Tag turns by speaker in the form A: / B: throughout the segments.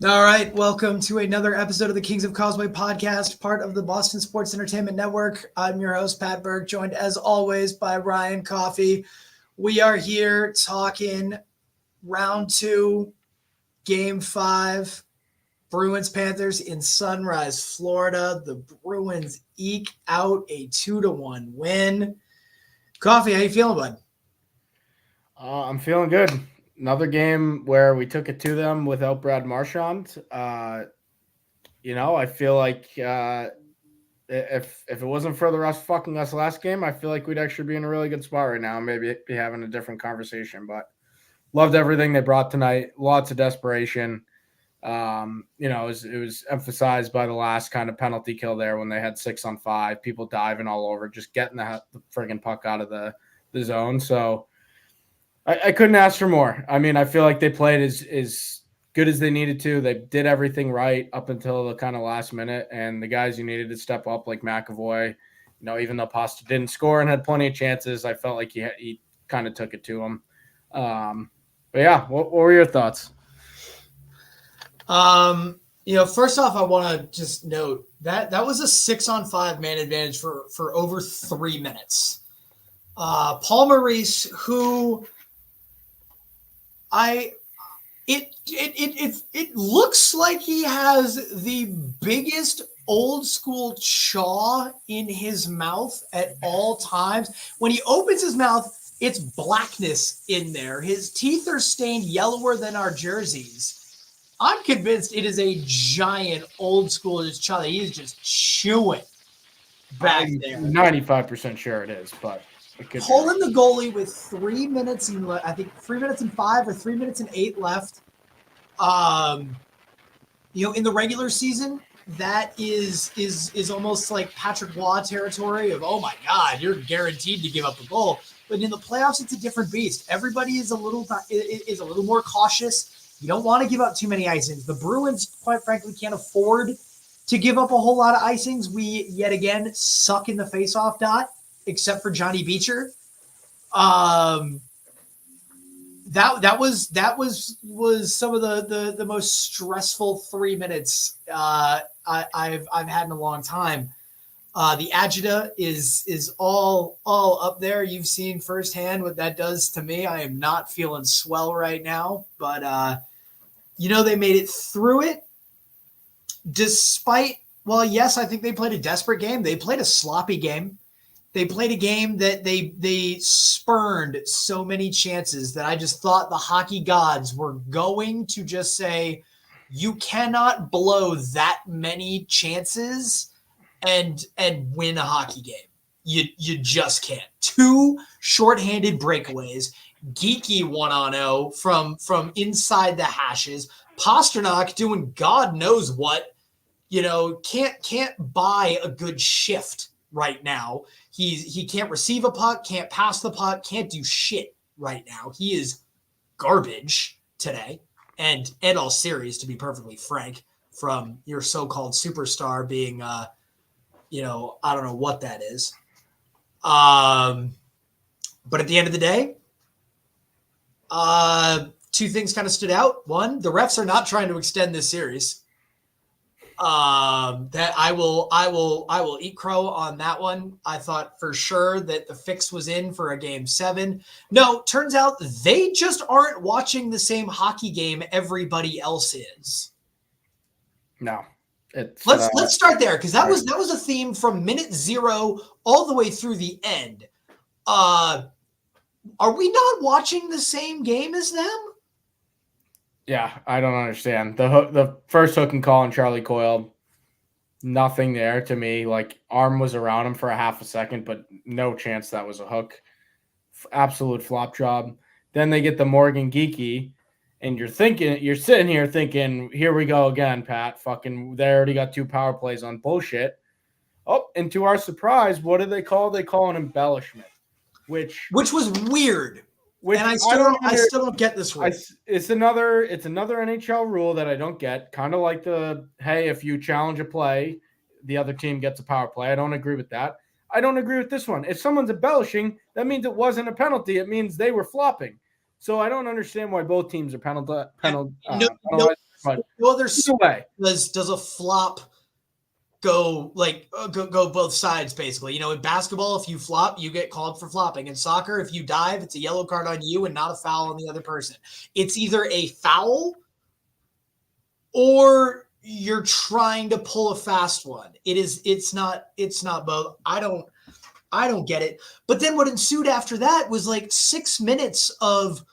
A: All right, welcome to another episode of the Kings of Causeway podcast, part of the Boston Sports Entertainment Network. I'm your host, Pat Berg, joined as always by Ryan Coffey. We are here talking round two, game 5, Bruins Panthers in Sunrise, Florida. The Bruins eke out a 2-1 win. Coffee, how you feeling, bud?
B: I'm feeling good. Another game where we took it to them without Brad Marchand. I feel like if it wasn't for the refs fucking us last game, I feel like we'd actually be in a really good spot right now. Maybe be having a different conversation. But loved everything they brought tonight. Lots of desperation. It was emphasized by the last kind of penalty kill there when they had 6-on-5, people diving all over, just getting the friggin' puck out of the zone. So I couldn't ask for more. I mean, I feel like they played as good as they needed to. They did everything right up until the kind of last minute, and the guys who needed to step up, like McAvoy, even though Pasta didn't score and had plenty of chances, I felt like he kind of took it to him. But yeah, what were your thoughts?
A: First off, I want to just note that was a 6-on-5 man advantage for over 3 minutes. Paul Maurice, who it looks like he has the biggest old school chaw in his mouth at all times. When he opens his mouth, it's blackness in there. His teeth are stained yellower than our jerseys. I'm convinced it is a giant old school chaw that he is just chewing back
B: I'm
A: there.
B: 95% sure it is, but
A: Pulling the goalie with 3 minutes and I think 3 minutes and 5 or 3 minutes and 8 left. In the regular season, that is almost like Patrick Waugh territory of, oh my God, you're guaranteed to give up a goal. But in the playoffs, it's a different beast. Everybody is a little more cautious. You don't want to give up too many icings. The Bruins, quite frankly, can't afford to give up a whole lot of icings. We yet again suck in the faceoff dot, except for Johnny Beecher. That was some of the most stressful 3 minutes I've had in a long time. The agita is all up there. You've seen firsthand what that does to me. I am not feeling swell right now, but they made it through it despite. Well, yes, I think they played a desperate game. They played a sloppy game. They played a game that they spurned so many chances that I just thought the hockey gods were going to just say, you cannot blow that many chances and win a hockey game. You just can't. 2 shorthanded breakaways, geeky 1-on-0 from inside the hashes, Pasternak doing God knows what, can't buy a good shift right now. He can't receive a puck, can't pass the puck, can't do shit right now. He is garbage today and all series, to be perfectly frank, from your so-called superstar being, I don't know what that is. But at the end of the day, 2 things kind of stood out. One, the refs are not trying to extend this series. That I will eat crow on that one. I thought for sure that the fix was in for a game 7. No, turns out they just aren't watching the same hockey game everybody else is.
B: No.
A: Let's start there, because that was a theme from minute 0 all the way through the end. Are we not watching the same game as them?
B: Yeah, I don't understand. The first hook and call on Charlie Coyle, nothing there to me. Like, arm was around him for a half a second, but no chance that was a hook. Absolute flop job. Then they get the Morgan Geeky, and you're sitting here thinking, here we go again, Pat. Fucking, they already got 2 power plays on bullshit. Oh, and to our surprise, what do they call? They call an embellishment, which
A: was weird. And I still don't get this rule.
B: It's another NHL rule that I don't get. Kind of like hey, if you challenge a play, the other team gets a power play. I don't agree with that. I don't agree with this one. If someone's embellishing, that means it wasn't a penalty. It means they were flopping. So I don't understand why both teams are penalized. But
A: no other
B: either way,
A: does a flop go go both sides basically. You know, in basketball, if you flop, you get called for flopping. In soccer, if you dive, it's a yellow card on you and not a foul on the other person. It's either a foul or you're trying to pull a fast one. It's not both. I don't get it. But then what ensued after that was like 6 minutes of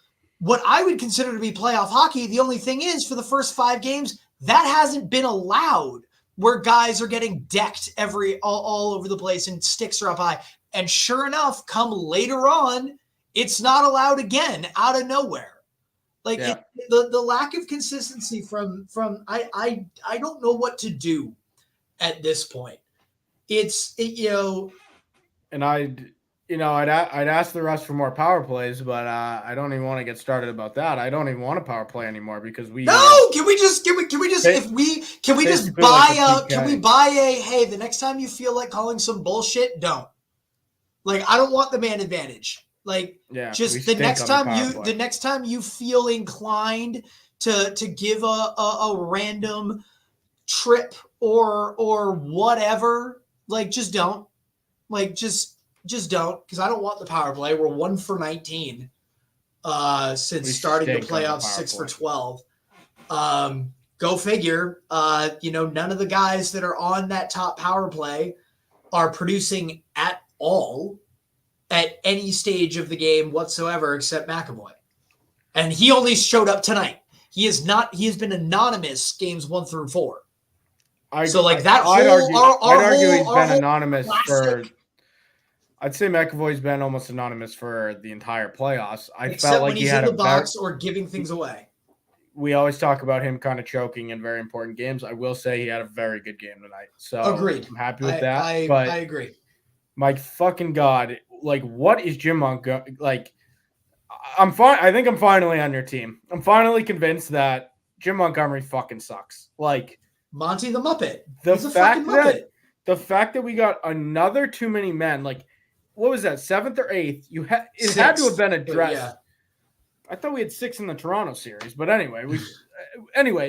A: what I would consider to be playoff hockey. The only thing is, for the first 5 games, that hasn't been allowed, where guys are getting decked all over the place and sticks are up high. And sure enough, come later on, it's not allowed again out of nowhere. Like the lack of consistency from I don't know what to do at this point.
B: And I'd ask the rest for more power plays, but I don't even want to get started about that. I don't even want a power play anymore because can we just buy a hey, the next time you feel like calling some bullshit, don't. Like, I don't want the man advantage. Like, just the next time you feel inclined to give a random trip or whatever, like, just don't. Like, just don't, because I don't want the power play. We're 1 for 19 since starting the playoffs, 6 for 12. Go figure. None of the guys that are on that top power play are producing at all at any stage of the game whatsoever except McAvoy. And he only showed up tonight. He has been anonymous games 1 through 4. I'd argue he's been anonymous for. I'd say McAvoy's been almost anonymous for the entire playoffs.
A: Except when he's in the box or giving things away.
B: We always talk about him kind of choking in very important games. I will say he had a very good game tonight. So
A: agreed.
B: I'm happy with that.
A: I agree.
B: My fucking God, like, what is Jim Montgomery? Like, I'm fine. I think I'm finally on your team. I'm finally convinced that Jim Montgomery fucking sucks. Like,
A: Monty the Muppet.
B: He's a fucking Muppet. The fact that we got another too many men, like, what was that, 7th or 8th? It had to have been addressed. Yeah. I thought we had 6 in the Toronto series, but anyway,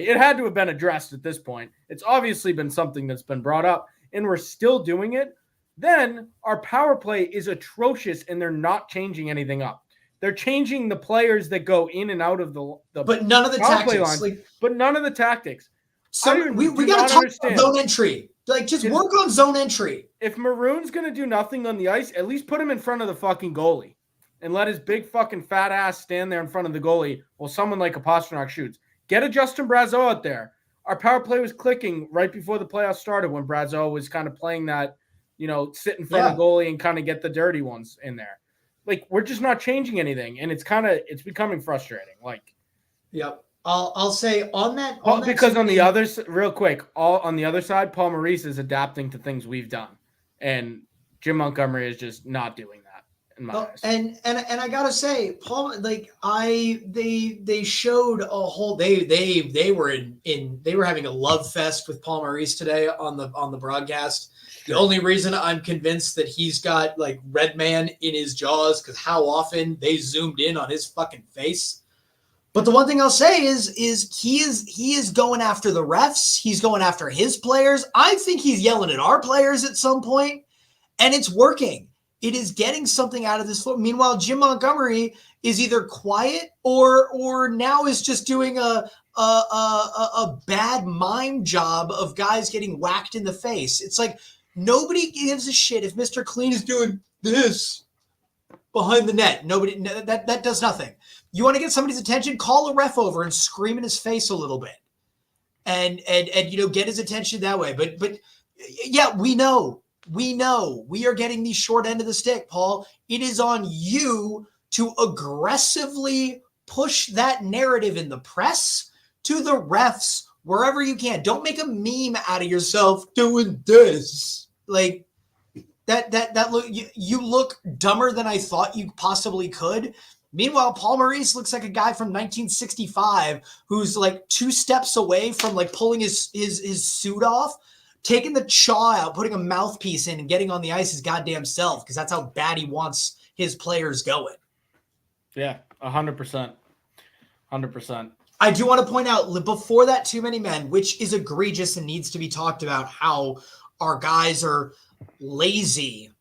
B: it had to have been addressed at this point. It's obviously been something that's been brought up, and we're still doing it. Then our power play is atrocious, and they're not changing anything up. They're changing the players that go in and out of the
A: but none of the tactics.
B: Lines, but none of the tactics.
A: So we got to talk about zone entry. Like, just work on zone entry.
B: If Maroon's going to do nothing on the ice, at least put him in front of the fucking goalie and let his big fucking fat ass stand there in front of the goalie while someone like a Pastrnak shoots. Get a Justin Brazeau out there. Our power play was clicking right before the playoffs started when Brazeau was kind of playing that, sit in front of the goalie and kind of get the dirty ones in there. Like, we're just not changing anything, and it's becoming frustrating. Like,
A: yep. I'll say on that
B: because on the other real quick, on the other side, Paul Maurice is adapting to things we've done, and Jim Montgomery is just not doing that in my eyes.
A: And I gotta say, Paul, like they showed a whole they were having a love fest with Paul Maurice today on the broadcast. The only reason I'm convinced that he's got like Redman in his jaws because how often they zoomed in on his fucking face. But the one thing I'll say is he is going after the refs. He's going after his players. I think he's yelling at our players at some point, and it's working. It is getting something out of this floor. Meanwhile, Jim Montgomery is either quiet or now is just doing a bad mime job of guys getting whacked in the face. It's like nobody gives a shit if Mr. Clean is doing this behind the net. Nobody that does nothing. You want to get somebody's attention? Call a ref over and scream in his face a little bit, and get his attention that way. But yeah, we know we are getting the short end of the stick, Paul. It is on you to aggressively push that narrative in the press to the refs wherever you can. Don't make a meme out of yourself doing this. Like that look. You look dumber than I thought you possibly could. Meanwhile, Paul Maurice looks like a guy from 1965 who's like 2 steps away from like pulling his suit off, taking the chaw out, putting a mouthpiece in, and getting on the ice his goddamn self because that's how bad he wants his players going.
B: Yeah, 100%. 100%.
A: I do want to point out before that too many men, which is egregious and needs to be talked about, how our guys are lazy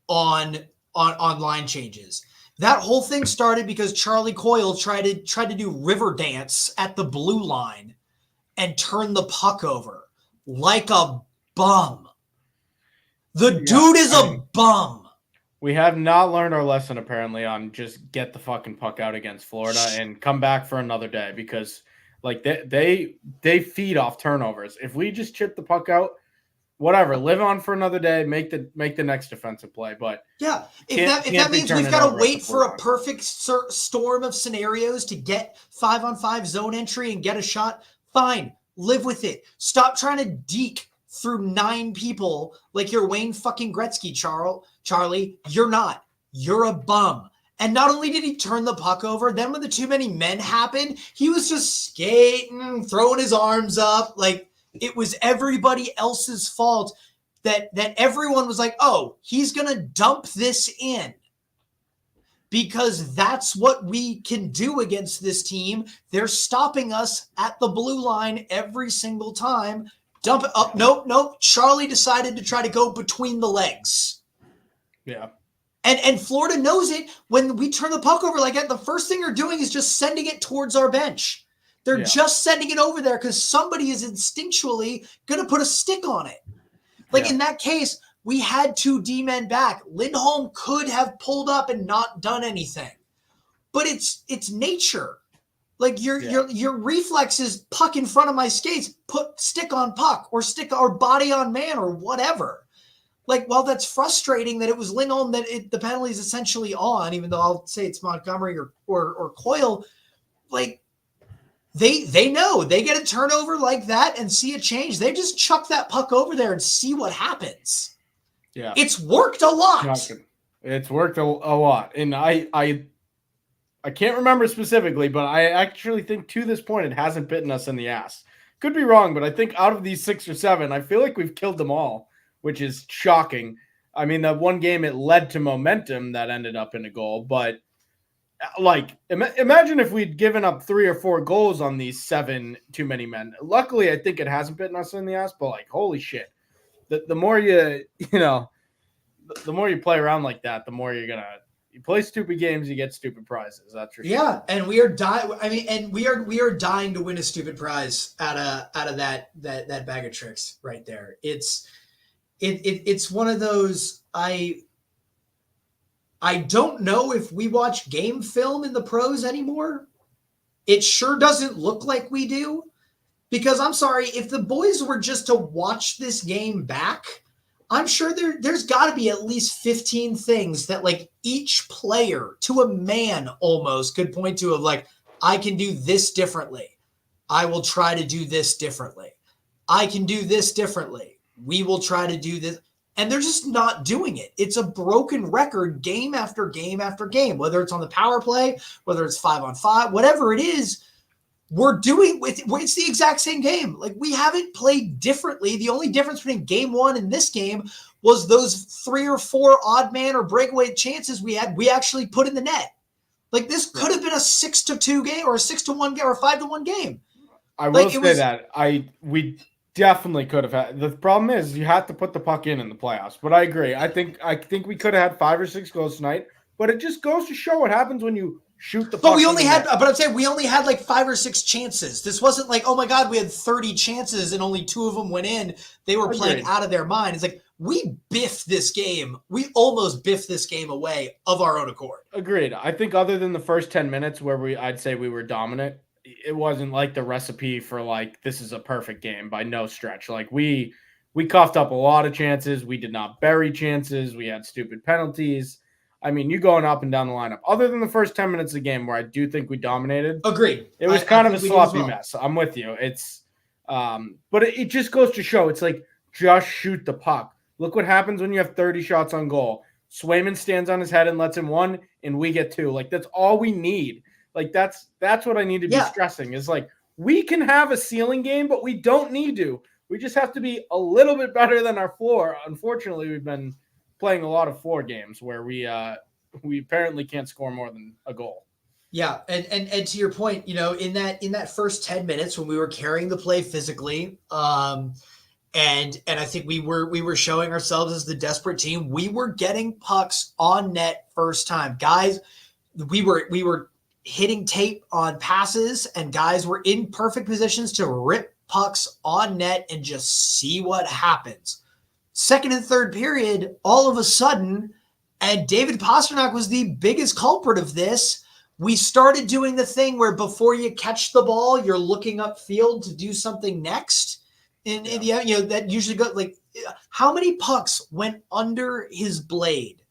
A: on line changes. That whole thing started because Charlie Coyle tried to do river dance at the blue line and turn the puck over like a bum. The dude is a bum.
B: We have not learned our lesson, apparently, on just get the fucking puck out against Florida and come back for another day, because like they feed off turnovers. If we just chip the puck out, whatever, live on for another day, make the next defensive play. But
A: yeah, if that means we've got to wait for a perfect storm of scenarios to get 5-on-5 zone entry and get a shot, fine, live with it. Stop trying to deke through 9 people like you're Wayne fucking Gretzky, Charlie. You're not. You're a bum. And not only did he turn the puck over, then when the too many men happened, he was just skating, throwing his arms up. Like, it was everybody else's fault that everyone was like, oh, he's going to dump this in. Because that's what we can do against this team. They're stopping us at the blue line every single time. Dump it up. Nope. Charlie decided to try to go between the legs.
B: Yeah.
A: And Florida knows it. When we turn the puck over like that, the first thing they're doing is just sending it towards our bench. They're just sending it over there because somebody is instinctually going to put a stick on it. Like in that case, we had 2 D-men back. Lindholm could have pulled up and not done anything. But it's nature. Like your reflex is puck in front of my skates, put stick on puck or stick or body on man or whatever. Like, while that's frustrating that it was Lindholm that the penalty is essentially on, even though I'll say it's Montgomery or Coyle, like they know they get a turnover like that and see a change. They just chuck that puck over there and see what happens.
B: Yeah,
A: it's worked a lot.
B: It's worked a lot, and I can't remember specifically, but I actually think to this point it hasn't bitten us in the ass. Could be wrong, but I think out of these 6 or 7, I feel like we've killed them all, which is shocking. I mean, that one game, it led to momentum that ended up in a goal, but like, imagine if we'd given up 3 or 4 goals on these 7 too many men. Luckily, I think it hasn't bitten us in the ass, but like, holy shit. The more the more you play around like that, the more you play stupid games, you get stupid prizes. That's for sure.
A: Yeah, and we are dying. I mean, and we are dying to win a stupid prize out of that bag of tricks right there. It's one of those. I don't know if we watch game film in the pros anymore. It sure doesn't look like we do, because I'm sorry, if the boys were just to watch this game back, I'm sure there's got to be at least 15 things that like each player to a man almost could point to of like, I can do this differently. I will try to do this differently. I can do this differently. We will try to do this. And they're just not doing it. It's a broken record game after game after game, whether it's on the power play, whether it's 5-on-5, whatever it is. We're doing it's the exact same game. Like, we haven't played differently. The only difference between game 1 and this game was those 3 or 4 odd man or breakaway chances we had. We actually put in the net. Like, this could have been a 6-2 game or a 6-1 game or a 5-1 game.
B: I will say that we definitely could have had. The problem is you have to put the puck in the playoffs. But I agree. I think we could have had 5 or 6 goals tonight. But it just goes to show what happens when you shoot the puck.
A: But I'm saying we only had like 5 or 6 chances. This wasn't like, oh my God, we had 30 chances and only 2 of them went in. They were playing out of their mind. It's like, we biffed this game. We almost biffed this game away of our own accord.
B: Agreed. I think other than the first 10 minutes where I'd say we were dominant, it wasn't like the recipe for like, this is a perfect game by no stretch. Like, we coughed up a lot of chances. We did not bury chances. We had stupid penalties. I mean, you going up and down the lineup. Other than the first 10 minutes of the game where I do think we dominated.
A: Agreed.
B: It was kind of a sloppy mess. I'm with you. It's but it just goes to show, it's like, just shoot the puck. Look what happens when you have 30 shots on goal. Swayman stands on his head and lets him 1, and we get 2. Like, that's all we need. Like, that's what I need to be stressing, is like, we can have a ceiling game, but we don't need to. We just have to be a little bit better than our floor. Unfortunately, we've been playing a lot of 4 games where we apparently can't score more than a goal.
A: Yeah, and to your point, in that first 10 minutes when we were carrying the play physically, and I think we were showing ourselves as the desperate team. We were getting pucks on net first time. Guys, we were hitting tape on passes, and guys were in perfect positions to rip pucks on net and just see what happens. Second and third period, all of a sudden, and David Pastrnak was the biggest culprit of this. We started doing the thing where before you catch the ball, you're looking upfield to do something next. And that usually goes like, how many pucks went under his blade?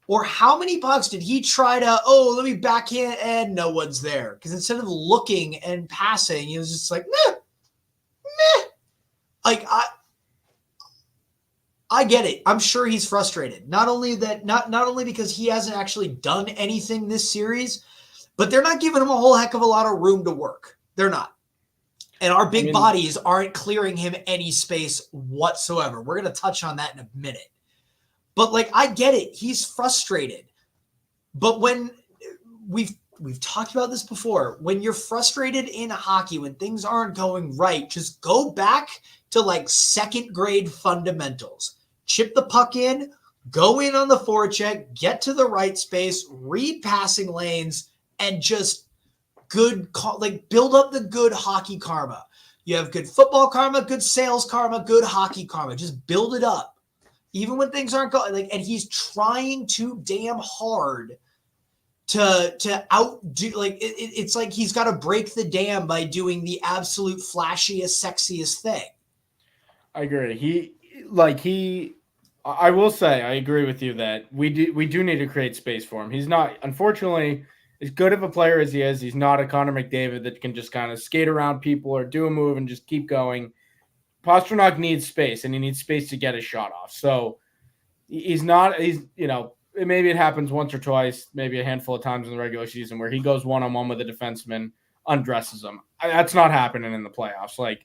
A: Or how many pucks did he try to, let me backhand and no one's there? Because instead of looking and passing, he was just like, meh. Like, I get it. I'm sure he's frustrated. Not only because he hasn't actually done anything this series, but they're not giving him a whole heck of a lot of room to work. They're not. And our big bodies aren't clearing him any space whatsoever. We're going to touch on that in a minute. But I get it. He's frustrated. But when we've talked about this before, when you're frustrated in hockey, when things aren't going right, just go back to second grade fundamentals. Chip the puck in, go in on the forecheck, get to the right space, read passing lanes, and just build up the good hockey karma. You have good football karma, good sales karma, good hockey karma. Just build it up. Even when things aren't going, and he's trying too damn hard to outdo, it's like he's got to break the dam by doing the absolute flashiest, sexiest thing.
B: I agree. I will say, I agree with you that we do need to create space for him. He's not, unfortunately, as good of a player as he is, he's not a Connor McDavid that can just kind of skate around people or do a move and just keep going. Pastrnak needs space, and he needs space to get his shot off. So maybe it happens once or twice, maybe a handful of times in the regular season where he goes one-on-one with a defenseman, undresses him. That's not happening in the playoffs.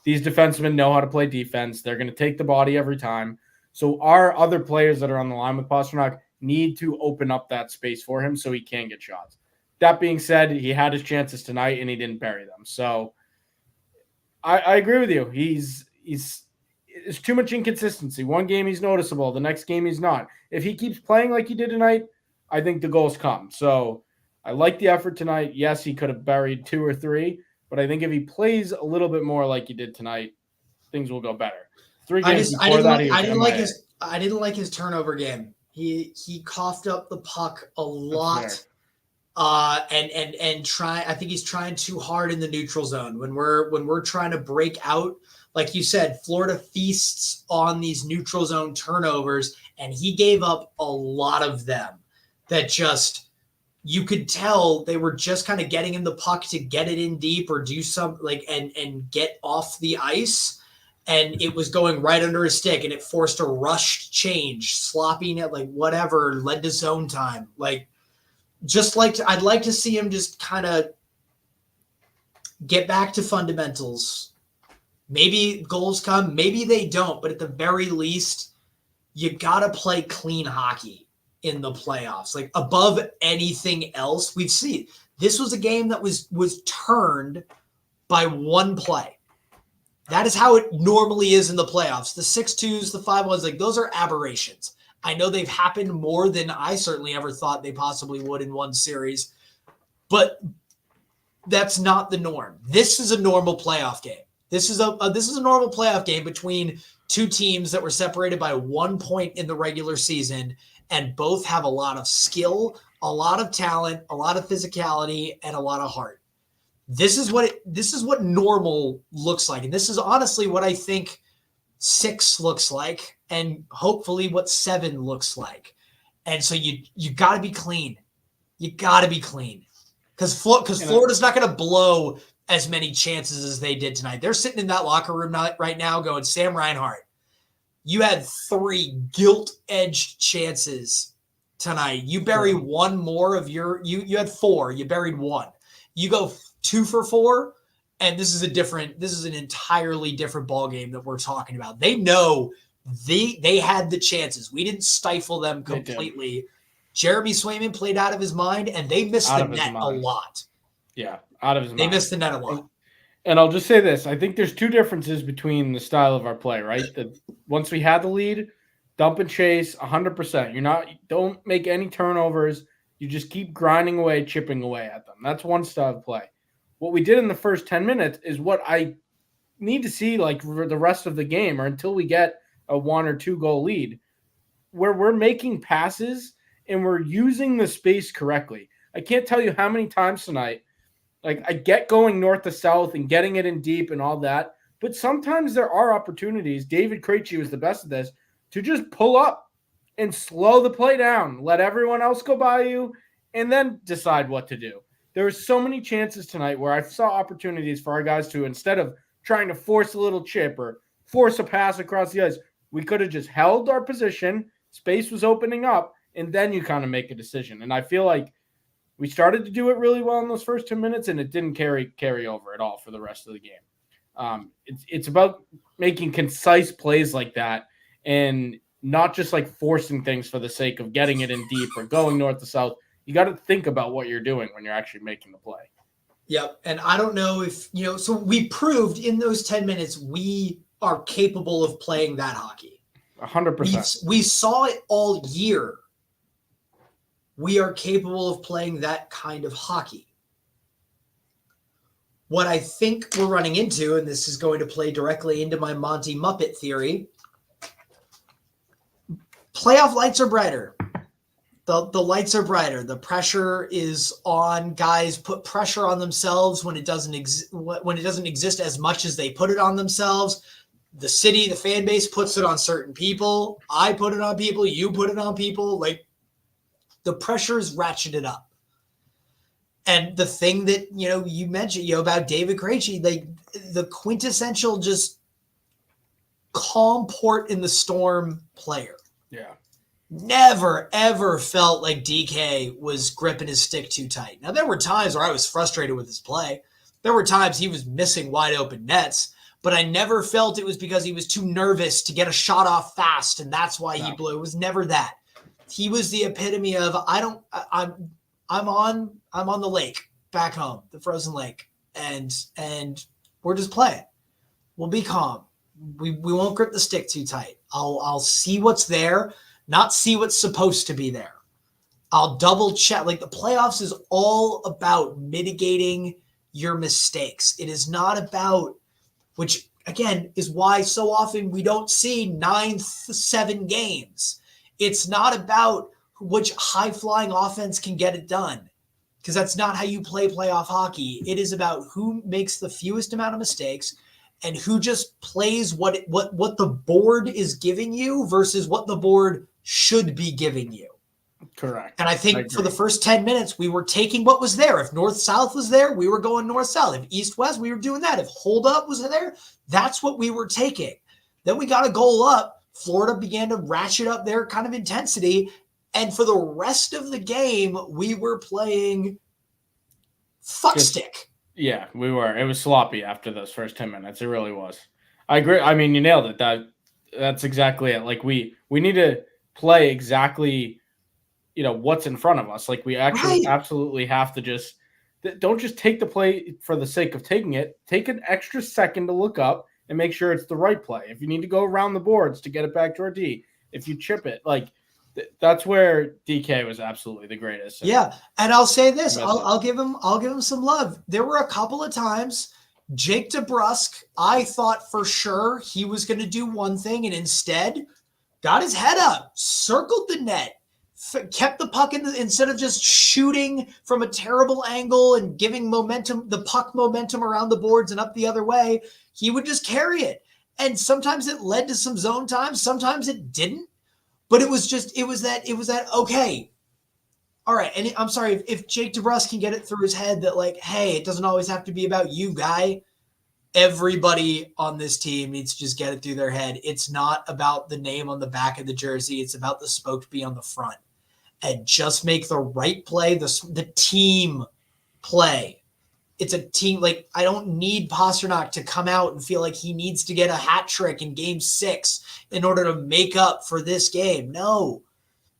B: These defensemen know how to play defense. They're going to take the body every time. So our other players that are on the line with Pastrnak need to open up that space for him so he can get shots. That being said, he had his chances tonight and he didn't bury them. So I agree with you. It's too much inconsistency. One game he's noticeable, the next game he's not. If he keeps playing like he did tonight, I think the goals come. So I like the effort tonight. Yes, he could have buried 2 or 3, but I think if he plays a little bit more like he did tonight, things will go better. 3 games before that, he was
A: I didn't like his turnover game. He coughed up the puck a lot. And I think he's trying too hard in the neutral zone when we're trying to break out. Like you said, Florida feasts on these neutral zone turnovers, and he gave up a lot of them that just, you could tell they were just kind of getting him the puck to get it in deep or do some and get off the ice. And it was going right under his stick, and it forced a rushed change, slopping it, whatever, led to zone time. I'd like to see him just kind of get back to fundamentals. Maybe goals come, maybe they don't, but at the very least, you got to play clean hockey in the playoffs. Above anything else, we've seen. This was a game that was turned by one play. That is how it normally is in the playoffs. The 6-2s, the 5-1s, those are aberrations. I know they've happened more than I certainly ever thought they possibly would in one series, but that's not the norm. This is a normal playoff game. This is a normal playoff game between two teams that were separated by 1 point in the regular season, and both have a lot of skill, a lot of talent, a lot of physicality, and a lot of heart. This is what normal looks like, and this is honestly what I think 6 looks like, and hopefully what 7 looks like. And so you got to be clean. You got to be clean because Florida's not going to blow as many chances as they did tonight. They're sitting in that locker room right now going, Sam Reinhart, you had 3 gilt-edged chances tonight. You bury one more of you had 4. You buried 1. You go 2 for 4. And this is an entirely different ball game that we're talking about. They know they had the chances. We didn't stifle them completely. Jeremy Swayman played out of his mind, and they missed
B: Out
A: the
B: of his
A: net a
B: mind.
A: lot.
B: Yeah, out of his
A: They
B: mind.
A: missed the net a lot.
B: And I'll just say this. I think there's two differences between the style of our play, right? Once we had the lead, dump and chase 100%. Don't make any turnovers. You just keep grinding away, chipping away at them. That's one style of play. What we did in the first 10 minutes is what I need to see like for the rest of the game or until we get a 1 or 2 goal lead where we're making passes and we're using the space correctly. I can't tell you how many times tonight, like I get going north to south and getting it in deep and all that, but sometimes there are opportunities. David Krejci was the best of this to just pull up and slow the play down, let everyone else go by you, and then decide what to do. There were so many chances tonight where I saw opportunities for our guys to, instead of trying to force a little chip or force a pass across the ice, we could have just held our position, space was opening up, and then you kind of make a decision. And I feel like we started to do it really well in those first 2 minutes, and it didn't carry over at all for the rest of the game. It's about making concise plays like that and not just like forcing things for the sake of getting it in deep or going north to south. You got to think about what you're doing when you're actually making the play.
A: Yep. And I don't know if, so we proved in those 10 minutes we are capable of playing that hockey.
B: 100%.
A: We saw it all year. We are capable of playing that kind of hockey. What I think we're running into, and this is going to play directly into my Monty Muppet theory, playoff lights are brighter. The lights are brighter. The pressure is on. Guys put pressure on themselves when it doesn't exist as much as they put it on themselves. The city, the fan base puts it on certain people. I put it on people. You put it on people. Like the pressure is ratcheted up. And the thing that you mentioned about David Krejci, like the quintessential just calm port in the storm player.
B: Yeah.
A: Never, ever felt like DK was gripping his stick too tight. Now, there were times where I was frustrated with his play. There were times he was missing wide open nets, but I never felt it was because he was too nervous to get a shot off fast, and that's why he blew. It was never that. He was the epitome of I'm on the lake back home, the frozen lake, and we're just playing. We'll be calm. We won't grip the stick too tight. I'll see what's there. Not see what's supposed to be there. I'll double check. Like the playoffs is all about mitigating your mistakes. It is not about, which again is why so often we don't see 9-7 games. It's not about which high-flying offense can get it done, because that's not how you play playoff hockey. It is about who makes the fewest amount of mistakes and who just plays what the board is giving you versus what the board should be giving you.
B: Correct.
A: And I think for the first 10 minutes, we were taking what was there. If north-south was there, we were going north-south. If east-west, we were doing that. If hold-up was there, that's what we were taking. Then we got a goal up. Florida began to ratchet up their kind of intensity. And for the rest of the game, we were playing fuckstick.
B: Yeah, we were. It was sloppy after those first 10 minutes. It really was. I agree. I mean, you nailed it. That's exactly it. Like we need to play exactly, what's in front of us. Like we actually absolutely have to don't just take the play for the sake of taking it. Take an extra second to look up and make sure it's the right play. If you need to go around the boards to get it back to our D, if you chip it, like that's where DK was absolutely the greatest.
A: Yeah, and I'll say this: I'll give him some love. There were a couple of times Jake DeBrusk, I thought for sure he was going to do one thing, and instead got his head up, circled the net, kept the puck instead of just shooting from a terrible angle and giving the puck momentum around the boards and up the other way. He would just carry it, and sometimes it led to some zone time, sometimes it didn't. But it was that okay. All right. And I'm sorry if Jake DeBrusk can get it through his head that like, hey, it doesn't always have to be about you, guy. Everybody on this team needs to just get it through their head. It's not about the name on the back of the jersey. It's about the spoke to be on the front. And just make the right play, the team play. It's a team. Like, I don't need Pasternak to come out and feel like he needs to get a hat trick in game 6 in order to make up for this game. No,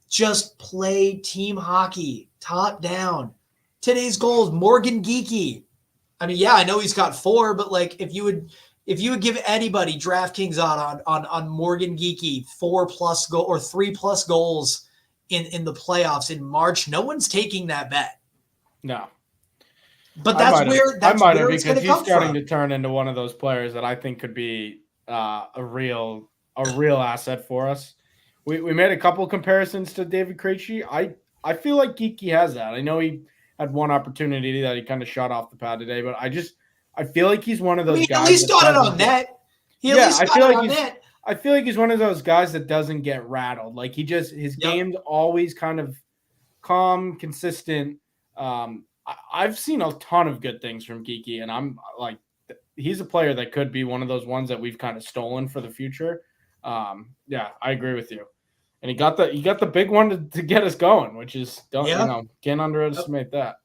A: Just play team hockey, top down. Today's goals, Morgan Geeky. I mean, yeah, I know he's got 4, but like if you would give anybody DraftKings on Morgan Geeky 4+ goal or 3+ goals in the playoffs in March, no one's taking that bet.
B: No.
A: But that's where it's going to come
B: he's starting
A: from.
B: to turn into one of those players that I think could be a real asset for us. We made a couple comparisons to David Krejci. I feel like Geeky has that. I know he had one opportunity that he kind of shot off the pad today, but I feel like he's one of those guys.
A: At least got it on net. I
B: feel like he's one of those guys that doesn't get rattled. Like his game's always kind of calm, consistent. I've seen a ton of good things from Geeky, and I'm like, he's a player that could be one of those ones that we've kind of stolen for the future. Yeah, I agree with you. And he got the big one to get us going, which is can't underestimate that.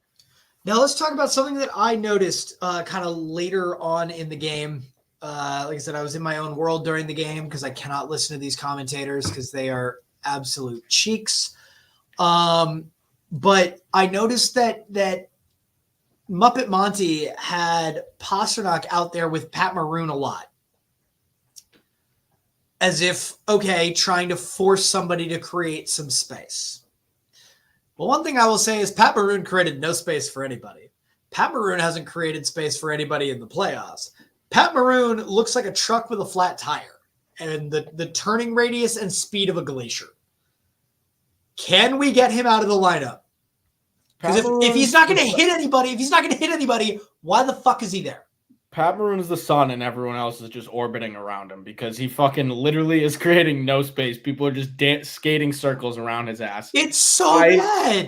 A: Now let's talk about something that I noticed kind of later on in the game. Like I said, I was in my own world during the game because I cannot listen to these commentators because they are absolute cheeks. But I noticed that Muppet Monty had Pasternak out there with Pat Maroon a lot. As if, trying to force somebody to create some space. Well, one thing I will say is Pat Maroon created no space for anybody. Pat Maroon hasn't created space for anybody in the playoffs. Pat Maroon looks like a truck with a flat tire and the turning radius and speed of a glacier. Can we get him out of the lineup? Because if he's not going to hit anybody, why the fuck is he there?
B: Pat Maroon's the sun and everyone else is just orbiting around him because he fucking literally is creating no space. People are just skating circles around his ass.
A: It's so bad.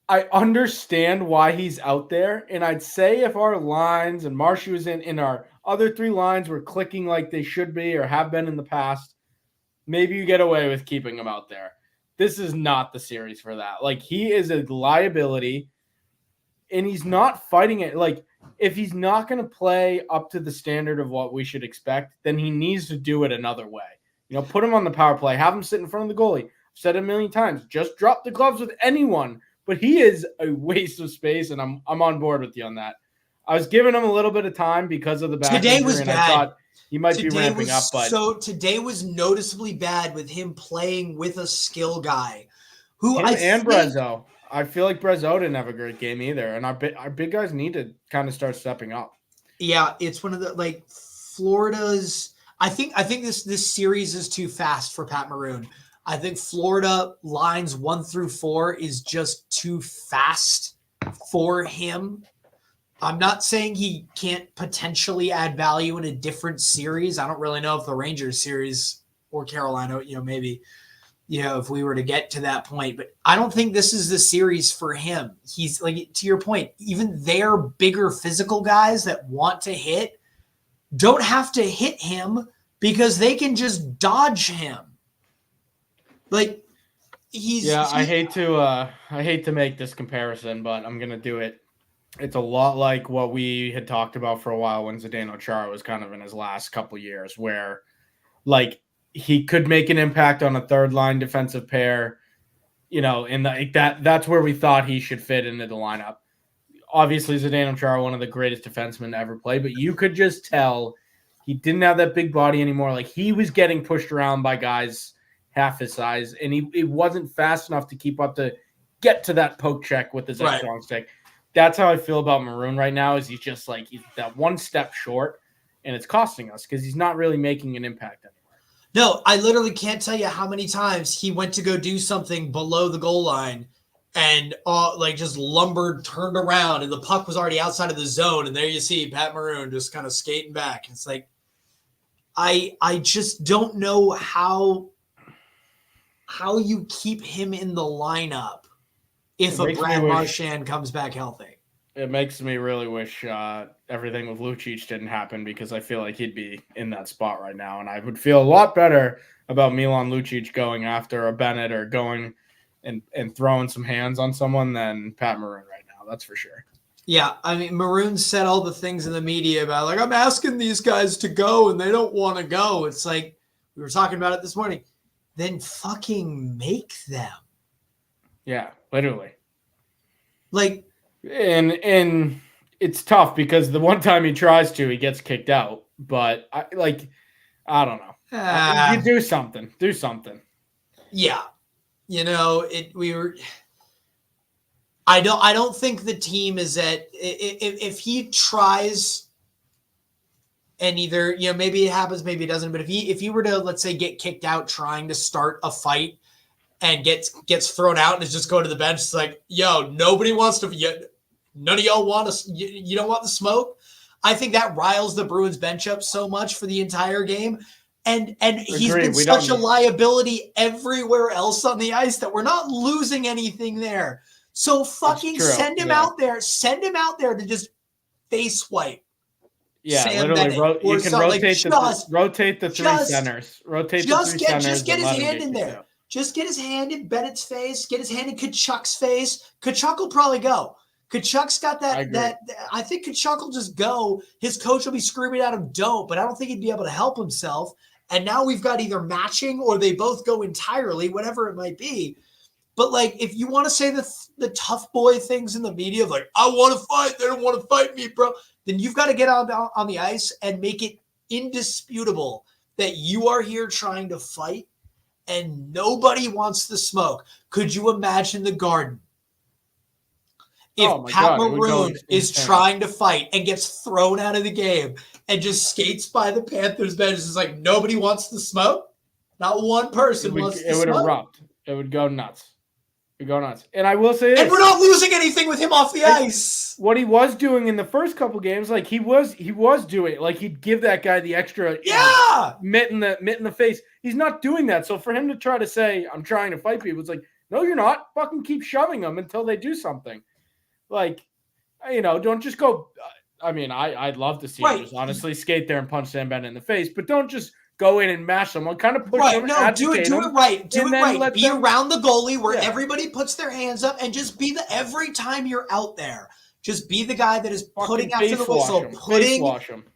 B: I understand why he's out there, and I'd say if our lines and Marshy was in our other 3 lines were clicking like they should be or have been in the past, maybe you get away with keeping him out there. This is not the series for that. Like, he is a liability, and he's not fighting it. Like, if he's not going to play up to the standard of what we should expect, then he needs to do it another way. Put him on the power play. Have him sit in front of the goalie. I've said it a million times. Just drop the gloves with anyone. But he is a waste of space, and I'm on board with you on that. I was giving him a little bit of time because of the back
A: today was bad.
B: I thought he might be ramping up. But
A: today was noticeably bad with him playing with a skill guy.
B: Brezzo. I feel like Brezzo didn't have a great game either, and our big guys need to kind of start stepping up.
A: Yeah, it's one of the Florida's. I think this series is too fast for Pat Maroon. I think Florida lines 1 through 4 is just too fast for him. I'm not saying he can't potentially add value in a different series. I don't really know if the Rangers series or Carolina, maybe, if we were to get to that point, but I don't think this is the series for him. He's like, to your point, even their bigger physical guys that want to hit don't have to hit him because they can just dodge him. Like
B: I hate to make this comparison, but I'm gonna do it. It's a lot like what we had talked about for a while when Zdeno Chara was kind of in his last couple years, where like he could make an impact on a third line defensive pair, and that's where we thought he should fit into the lineup. Obviously, Zdeno Chara, one of the greatest defensemen to ever play, but you could just tell he didn't have that big body anymore. Like, he was getting pushed around by guys half his size, and he wasn't fast enough to keep up to get to that poke check with his strong stick. That's how I feel about Maroon right now. Is he's just like he's that one step short, and it's costing us because he's not really making an impact anymore.
A: No, I literally can't tell you how many times he went to go do something below the goal line, and just lumbered, turned around, and the puck was already outside of the zone, and there you see Pat Maroon just kind of skating back. It's like I just don't know how you keep him in the lineup if a Brad Marchand comes back healthy.
B: It makes me really wish everything with Lucic didn't happen because I feel like he'd be in that spot right now. And I would feel a lot better about Milan Lucic going after a Bennett or going and throwing some hands on someone than Pat Maroon right now. That's for sure.
A: Yeah, I mean, Maroon said all the things in the media about, like, I'm asking these guys to go and they don't want to go. It's like, we were talking about it this morning. then fucking make them.
B: Yeah, literally.
A: Like,
B: and it's tough because the one time he tries to, he gets kicked out. But I don't know. You do something. Do something.
A: Yeah. I don't think the team is if he tries and either, maybe it happens, maybe it doesn't. But if he were to, let's say, get kicked out trying to start a fight and gets thrown out and is just going to the bench, it's like, yo, nobody wants to, none of y'all want to, you don't want the smoke. I think that riles the Bruins bench up so much for the entire game. And he's been such a liability everywhere else on the ice that we're not losing anything there. So fucking send him out there. Send him out there to just face wipe.
B: Yeah, Sam literally. You can rotate the three centers.
A: Just get his hand in there. Just get his hand in Bennett's face. Get his hand in Kachuk's face. Kachuk will probably go. Kachuk's got that. I think Kachuk will just go. His coach will be screaming at him, "Don't!" But I don't think he'd be able to help himself. And now we've got either matching or they both go entirely, whatever it might be. But like, if you want to say the tough boy things in the media, of like, I want to fight, they don't want to fight me, bro, then you've got to get on the ice and make it indisputable that you are here trying to fight and nobody wants the smoke. Could you imagine the Garden? If Pat Maroon is trying to fight and gets thrown out of the game and just skates by the Panthers bench, it's like nobody wants the smoke. Not one person wants the smoke.
B: It would erupt. It would go nuts. And I will say this.
A: And we're not losing anything with him off the ice.
B: What he was doing in the first couple games, like he was doing, like he'd give that guy the extra mitt in the face. He's not doing that. So for him to try to say, I'm trying to fight people, it's like, no, you're not. Fucking keep shoving them until they do something. Like, don't just go. I mean, I'd love to see him just honestly skate there and punch Sam Bennett in the face, but don't just go in and mash them. Kind of push them.
A: No, do it right. Do it right. Be around the goalie where everybody puts their hands up and just be every time you're out there, just be the guy that is putting after the whistle,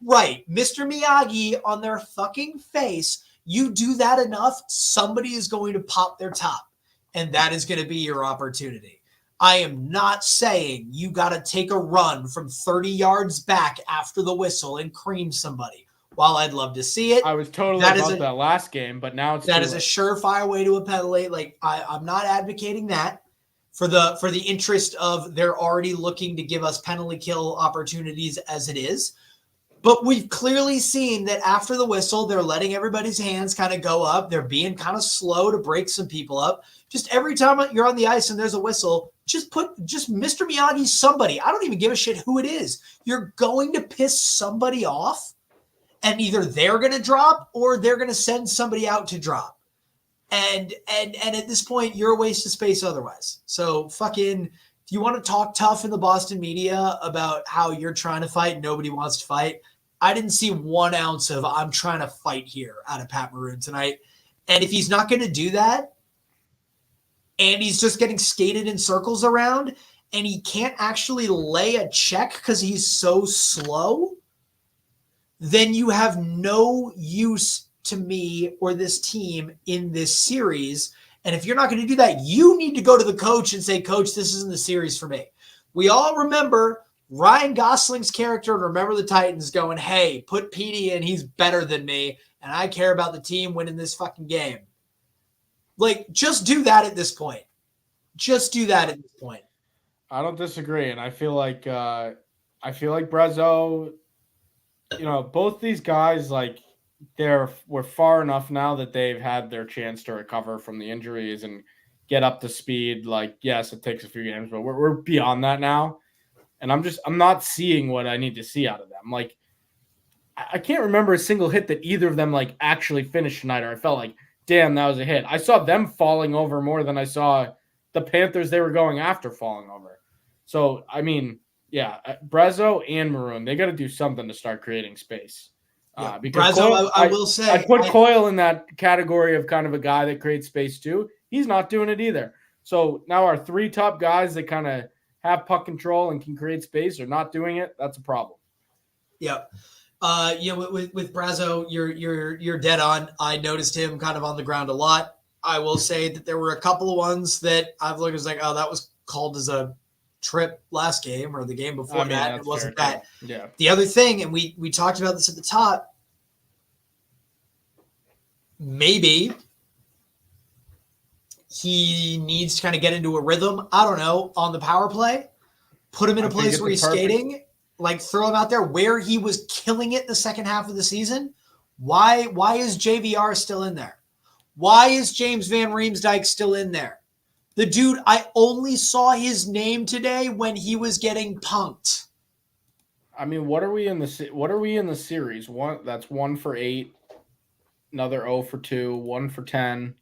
A: right, Mr. Miyagi on their fucking face. You do that enough, somebody is going to pop their top, and that is going to be your opportunity. I am not saying you got to take a run from 30 yards back after the whistle and cream somebody. While I'd love to see it,
B: I was totally about that last game, but now it's
A: that is a surefire way to a penalty. Like I'm not advocating that for the interest of they're already looking to give us penalty kill opportunities as it is. But we've clearly seen that after the whistle, they're letting everybody's hands kind of go up. They're being kind of slow to break some people up. Just every time you're on the ice and there's a whistle, just Mr. Miyagi somebody. I don't even give a shit who it is. You're going to piss somebody off, and either they're going to drop or they're going to send somebody out to drop. And at this point, you're a waste of space otherwise. So fucking, if you want to talk tough in the Boston media about how you're trying to fight, nobody wants to fight. I didn't see 1 ounce of I'm trying to fight here out of Pat Maroon tonight. And if he's not going to do that, and he's just getting skated in circles around, and he can't actually lay a check because he's so slow, then you have no use to me or this team in this series. And if you're not going to do that, you need to go to the coach and say, Coach, this isn't the series for me. We all remember Ryan Gosling's character and Remember the Titans going, hey, put Petey in. He's better than me, and I care about the team winning this fucking game. Like, just do that at this point. Just do that at this point.
B: I don't disagree, and I feel like Brezzo, both these guys, like, we're far enough now that they've had their chance to recover from the injuries and get up to speed. Like, yes, it takes a few games, but we're beyond that now. And I'm not seeing what I need to see out of them. Like, I can't remember a single hit that either of them like actually finished tonight, or I felt like, damn, that was a hit. I saw them falling over more than I saw the Panthers they were going after falling over. So, I mean, yeah, Brezzo and Maroon, they got to do something to start creating space.
A: Yeah.
B: Because
A: Brezzo,
B: Coyle,
A: I will say.
B: I put Coyle in that category of kind of a guy that creates space too. He's not doing it either. So now our 3 top guys that kind of have puck control and can create space are not doing it. That's a problem.
A: Yeah. With Brezzo, you're dead on. I noticed him kind of on the ground a lot. I will say that there were a couple of ones that I've looked as like, oh, that was called as a trip last game or the game before that. It wasn't that.
B: Yeah.
A: The other thing, and we talked about this at the top, maybe he needs to kind of get into a rhythm. I don't know, on the power play, put him in a place where he's skating, like throw him out there where he was killing it the second half of the season. Why is JVR still in there? Why is James Van Riemsdyk still in there? The dude, I only saw his name today when he was getting punked.
B: I mean, what are we in the series? That's 1 for 8, another 0 for 2, 1 for 10,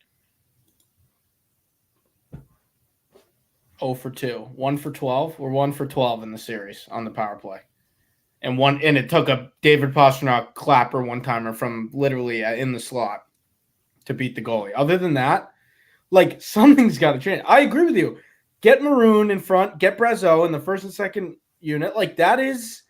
B: 0 for 2, 1 for 12. We're 1 for 12 in the series on the power play. And it took a David Pastrnak clapper one-timer from literally in the slot to beat the goalie. Other than that, like, something's got to change. I agree with you. Get Maroon in front, get Brazeau in the first and second unit. Like, that is,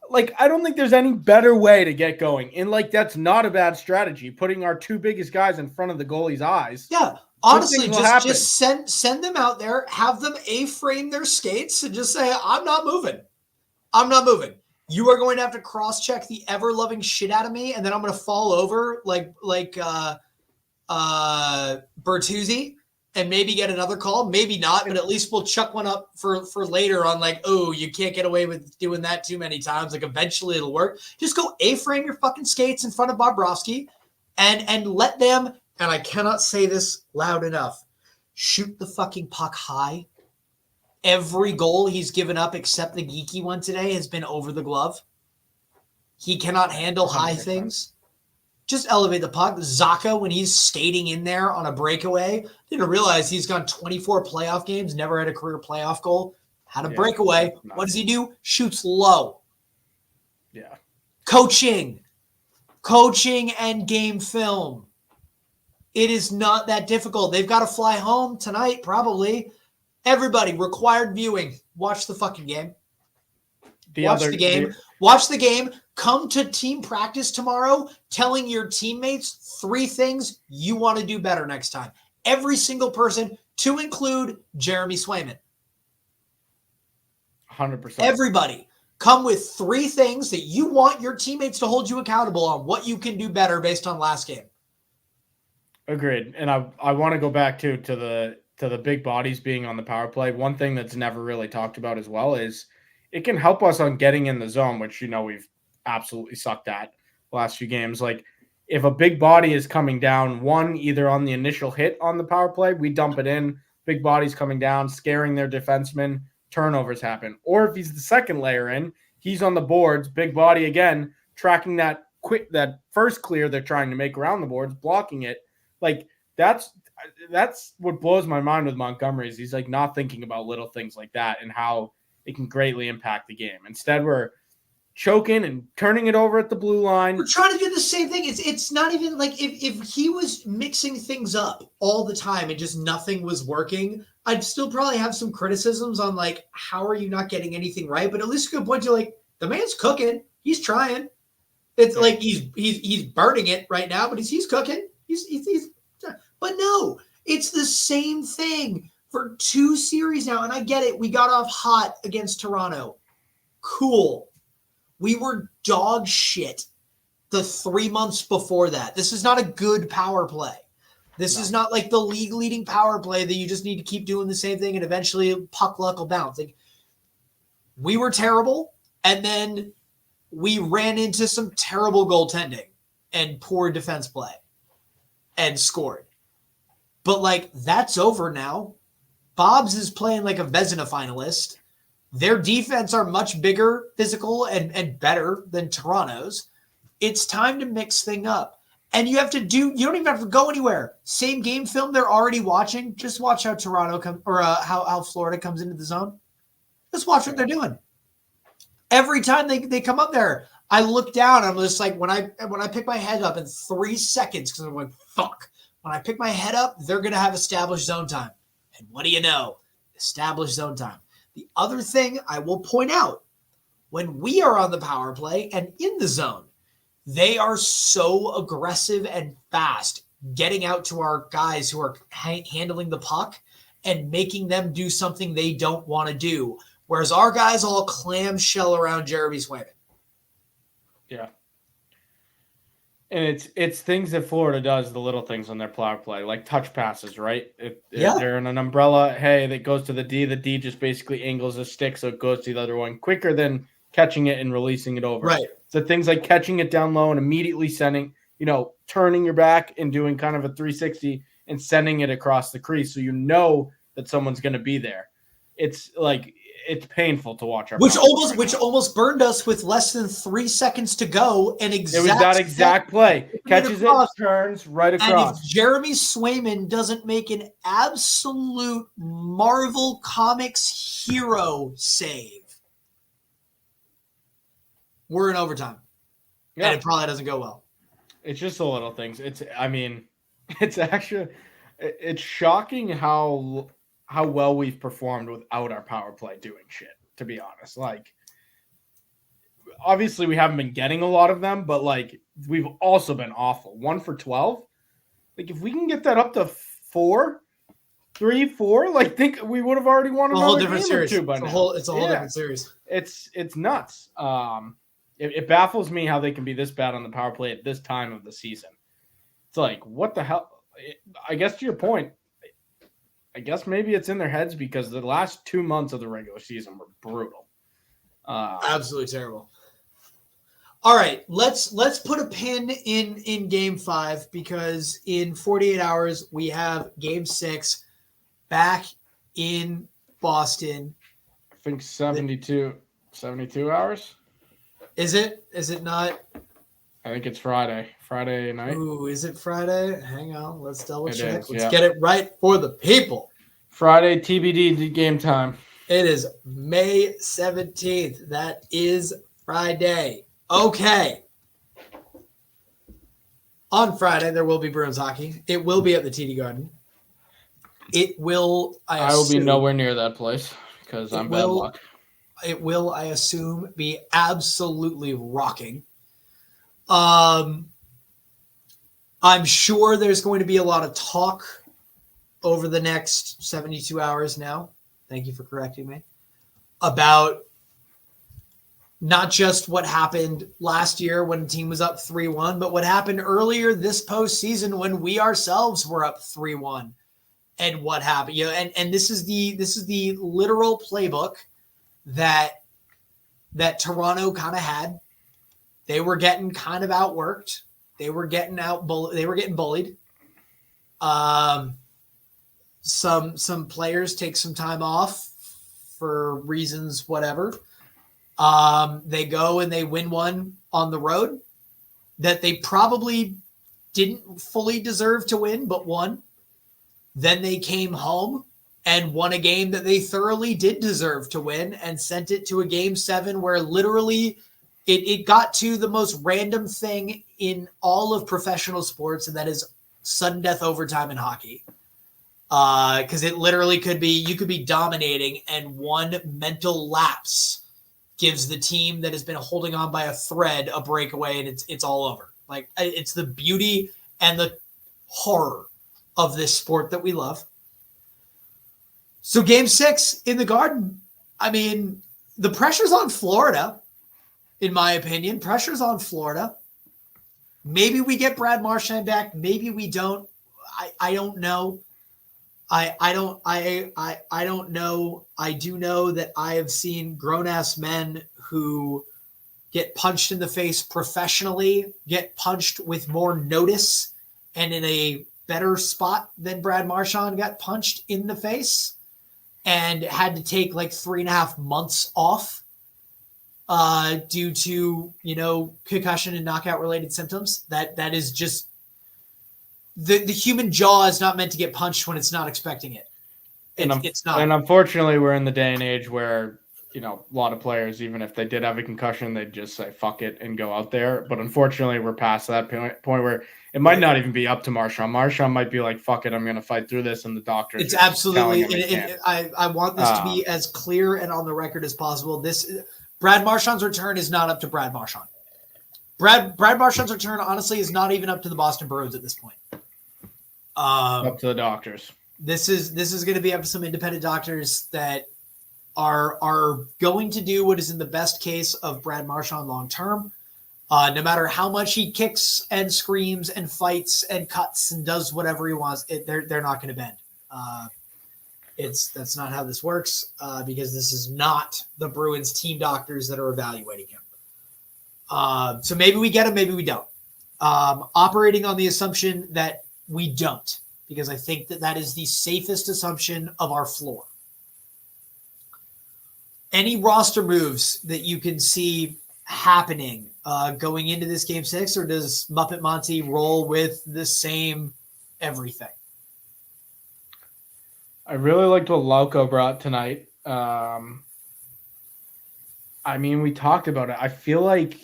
B: like, I don't think there's any better way to get going. And, like, that's not a bad strategy, putting our two biggest guys in front of the goalie's eyes.
A: Yeah. Honestly, just send them out there, have them A-frame their skates, and just say, I'm not moving. I'm not moving. You are going to have to cross-check the ever-loving shit out of me, and then I'm going to fall over like Bertuzzi and maybe get another call. Maybe not, but at least we'll chuck one up for later on, like, oh, you can't get away with doing that too many times. Like, eventually it'll work. Just go A-frame your fucking skates in front of Bobrovsky and let them, and I cannot say this loud enough, shoot the fucking puck high. Every goal he's given up except the geeky one today has been over the glove. He cannot handle high things. Just elevate the puck. Zaka, when he's skating in there on a breakaway, didn't realize he's gone 24 playoff games, never had a career playoff goal, had a breakaway. What does he do? Shoots low.
B: Yeah.
A: Coaching and game film. It is not that difficult. They've got to fly home tonight, probably. Everybody, required viewing. Watch the fucking game. Watch the game. Come to team practice tomorrow telling your teammates 3 things you want to do better next time. Every single person, to include Jeremy Swayman.
B: 100%.
A: Everybody, come with 3 things that you want your teammates to hold you accountable on, what you can do better based on last game.
B: Agreed. And I want to go back to the big bodies being on the power play. One thing that's never really talked about as well is it can help us on getting in the zone, which, we've absolutely sucked at the last few games. Like, if a big body is coming down, either on the initial hit on the power play, we dump it in, big body's coming down, scaring their defensemen, turnovers happen. Or if he's the second layer in, he's on the boards, big body again, tracking that first clear they're trying to make around the boards, blocking it. Like, that's what blows my mind with Montgomery is he's like not thinking about little things like that and how it can greatly impact the game. Instead, we're choking and turning it over at the blue line.
A: We're trying to do the same thing. It's not even like if he was mixing things up all the time and just nothing was working, I'd still probably have some criticisms on like, how are you not getting anything right? But at least you could point to like, the man's cooking. He's trying. It's like he's burning it right now, but he's cooking. But no, it's the same thing for 2 series now. And I get it. We got off hot against Toronto. Cool. We were dog shit the 3 months before that. This is not a good power play. This is not like the league leading power play that you just need to keep doing the same thing and eventually puck luck will bounce. Like, we were terrible. And then we ran into some terrible goaltending and poor defense play and scored. But, like, that's over now. Bob's is playing like a Vezina finalist. Their defense are much bigger, physical, and better than Toronto's. It's time to mix things up. And you don't even have to go anywhere. Same game film they're already watching. Just watch how how Florida comes into the zone. Just watch what they're doing. Every time they come up there, I look down. I'm just like, when I pick my head up in 3 seconds, because I'm like, fuck. When I pick my head up, they're going to have established zone time. And what do you know? Established zone time. The other thing I will point out, when we are on the power play and in the zone, they are so aggressive and fast. getting out to our guys who are handling the puck and making them do something they don't want to do. Whereas our guys all clamshell around Jeremy Swayman.
B: Yeah. And it's things that Florida does, the little things on their power play, like touch passes, right? They're in an umbrella. Hey, that goes to the D. The D just basically angles the stick so it goes to the other one quicker than catching it and releasing it over.
A: Right.
B: So things like catching it down low and immediately sending, turning your back and doing kind of a 360 and sending it across the crease so you know that someone's going to be there. It's like it's painful to watch our
A: which almost burned us with less than 3 seconds to go. And
B: it was that exact play. Catches it, turns right across.
A: And if Jeremy Swayman doesn't make an absolute Marvel Comics hero save, we're in overtime. Yeah. And it probably doesn't go well.
B: It's just the little things. It's shocking how well we've performed without our power play doing shit, to be honest. Like, obviously we haven't been getting a lot of them, but like we've also been awful. 1 for 12. Like, if we can get that up to 3, 4, like, think we would have already won a whole different series. It's a whole
A: different series.
B: It's nuts. It baffles me how they can be this bad on the power play at this time of the season. It's like, what the hell? I guess to your point, I guess maybe it's in their heads because the last 2 months of the regular season were brutal.
A: Absolutely terrible. All right, let's put a pin in Game 5 because in 48 hours we have Game 6 back in Boston.
B: I think 72 hours.
A: Is it? Is it not?
B: I think it's Friday night.
A: Ooh, is it Friday? Hang on, let's double check. Let's
B: yeah.
A: get it right for the people.
B: Friday, TBD game time.
A: It is May 17th. That is Friday. Okay. On Friday, there will be Bruins hockey. It will be at the TD Garden. It will. I will
B: be nowhere near that place because I'm bad luck.
A: It will, I assume, be absolutely rocking. I'm sure there's going to be a lot of talk over the next 72 hours now. Thank you for correcting me. About not just what happened last year when the team was up 3-1, but what happened earlier this postseason when we ourselves were up 3-1 and what happened. And this is the literal playbook that Toronto kind of had. They were getting kind of outworked. They were getting bullied. Some players take some time off for reasons whatever. They go and they win one on the road that they probably didn't fully deserve to win, but won. Then they came home and won a game that they thoroughly did deserve to win and sent it to a Game 7 where literally it got to the most random thing in all of professional sports, and that is sudden death overtime in hockey. Because it literally could be, you could be dominating and one mental lapse gives the team that has been holding on by a thread a breakaway and it's all over. Like, it's the beauty and the horror of this sport that we love. So Game 6 in the Garden, I mean, the pressure's on Florida, in my opinion. Pressure's on Florida. Maybe we get Brad Marchand back. Maybe we don't. I don't know. I don't know. I do know that I have seen grown-ass men who get punched in the face professionally, get punched with more notice and in a better spot than Brad Marchand got punched in the face and had to take like 3.5 months off due to, concussion and knockout related symptoms. That is just the human jaw is not meant to get punched when it's not expecting it. It's not.
B: And unfortunately, we're in the day and age where, a lot of players, even if they did have a concussion, they'd just say, fuck it and go out there. But unfortunately, we're past that point where it might not even be up to Marchand. Marchand might be like, fuck it, I'm going to fight through this. And the doctor.
A: It's absolutely. I want this to be as clear and on the record as possible. Brad Marchand's return is not up to Brad Marchand. Brad Marchand's return, honestly, is not even up to the Boston Bruins at this point.
B: Up to the doctors.
A: This is going to be up to some independent doctors that are going to do what is in the best case of Brad Marchand long term. No matter how much he kicks and screams and fights and cuts and does whatever he wants, they're not going to bend. That's not how this works because this is not the Bruins team doctors that are evaluating him. So maybe we get him, maybe we don't. Operating on the assumption that we don't, because I think that is the safest assumption of our floor. Any roster moves that you can see happening going into this game 6, or does Muppet Monty roll with the same everything?
B: I really liked what Lauko brought tonight. I mean, we talked about it. I feel like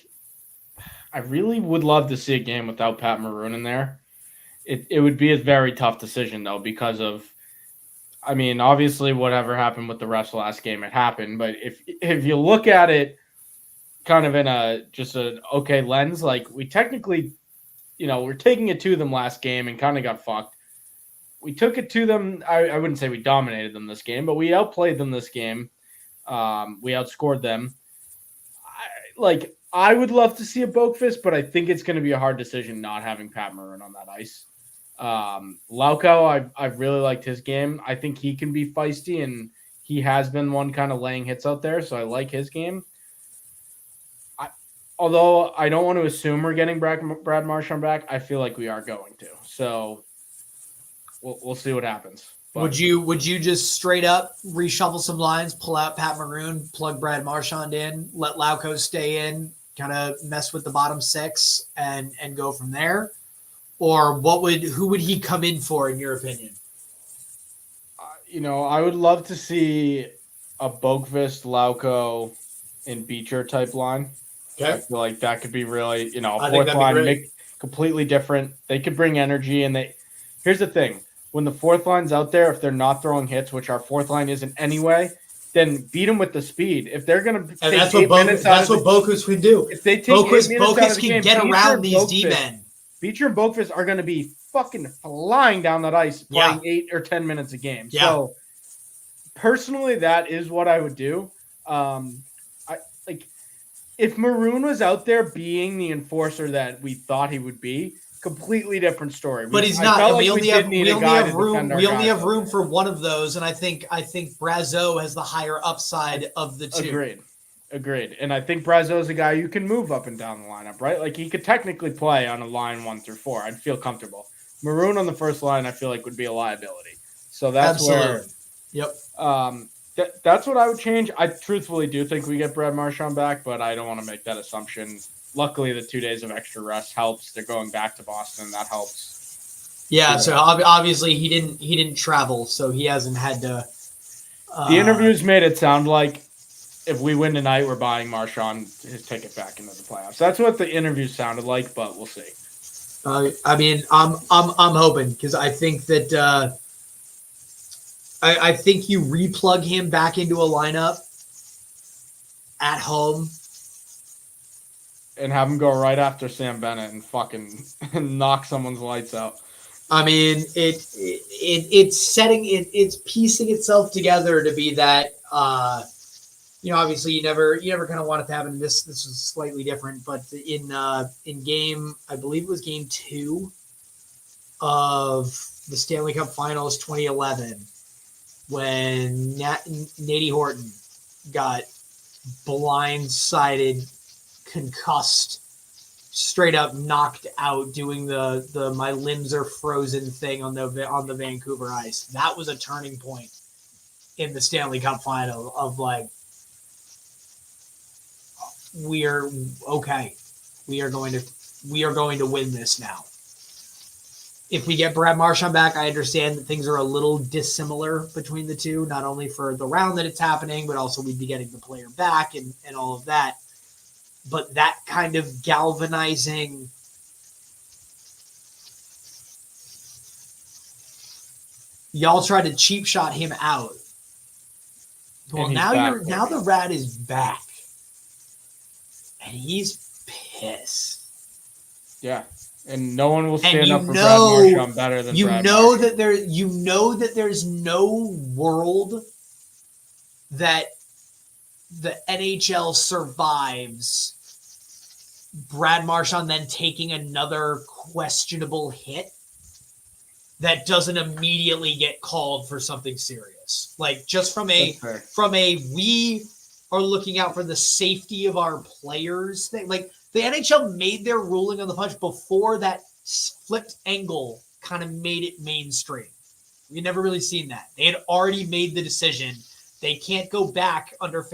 B: I really would love to see a game without Pat Maroon in there. It would be a very tough decision, though, because of, I mean, obviously whatever happened with the refs last game, it happened. But if you look at it kind of in an okay lens, like we technically, we're taking it to them last game and kind of got fucked. We took it to them. I wouldn't say we dominated them this game, but we outplayed them this game. We outscored them. I would love to see a Boakfist, but I think it's going to be a hard decision not having Pat Maroon on that ice. Lauko, I really liked his game. I think he can be feisty, and he has been one kind of laying hits out there, so I like his game. Although I don't want to assume we're getting Brad Marchand back, I feel like we are going to. So we'll see what happens. But
A: would you just straight up reshuffle some lines, pull out Pat Maroon, plug Brad Marchand in, let Lauko stay in, kind of mess with the bottom 6 and go from there? Or who would he come in for, in your opinion?
B: I would love to see a Boakfist, Lauko, and Beecher type line. Okay. I feel like that could be really, a fourth line, make completely different. They could bring energy, and here's the thing. When the fourth line's out there, if they're not throwing hits, which our fourth line isn't anyway, then beat them with the speed. If they're going to take 8 minutes
A: that's what Bokus would do.
B: If they take
A: Bokus can get around these D-men.
B: Beecher and Boakfist are going to be fucking flying down that ice playing 8 or 10 minutes a game. Yeah. So personally, that is what I would do. If Maroon was out there being the enforcer that we thought he would be, completely different story.
A: But he's not. And we only have room for one of those, and I think Brazeau has the higher upside of the two.
B: Agreed. And I think Brazeau is a guy you can move up and down the lineup, right? Like he could technically play on a line 1 through 4. I'd feel comfortable. Maroon on the first line, I feel like would be a liability. So that's where.
A: Yep.
B: That's what I would change. I truthfully do think we get Brad Marchand back, but I don't want to make that assumption. Luckily, the 2 days of extra rest helps. They're going back to Boston. That helps.
A: Yeah. So obviously he didn't travel, so he hasn't had to.
B: The interviews made it sound like if we win tonight, we're buying Marchand his ticket back into the playoffs. That's what the interviews sounded like, but we'll see.
A: I mean, I'm hoping, because I think that I think you replug him back into a lineup at home.
B: And have him go right after Sam Bennett and fucking knock someone's lights out.
A: I mean, it's piecing itself together to be that. Obviously, you never kind of want it to happen. This is slightly different, but in game, I believe it was game 2 of the Stanley Cup Finals 2011, when Nady Horton got blindsided, concussed, straight up knocked out doing the my limbs are frozen thing on the Vancouver ice. That was a turning point in the Stanley Cup final of like, we are okay. We are going to win this now. If we get Brad Marchand back, I understand that things are a little dissimilar between the two, not only for the round that it's happening, but also we'd be getting the player back and all of that. But that kind of galvanizing y'all tried to cheap shot him out. Well, now the Rat is back. And he's pissed.
B: Yeah. And no one will
A: And
B: stand
A: you
B: up for Brad
A: know,
B: Marchand better than
A: you
B: Brad
A: know
B: Marchand.
A: that there's no world that the NHL survives Brad Marchand then taking another questionable hit that doesn't immediately get called for something serious. Like just from a we are looking out for the safety of our players thing. Like the NHL made their ruling on the punch before that flipped angle kind of made it mainstream. We never really seen that. They had already made the decision. They can't go back under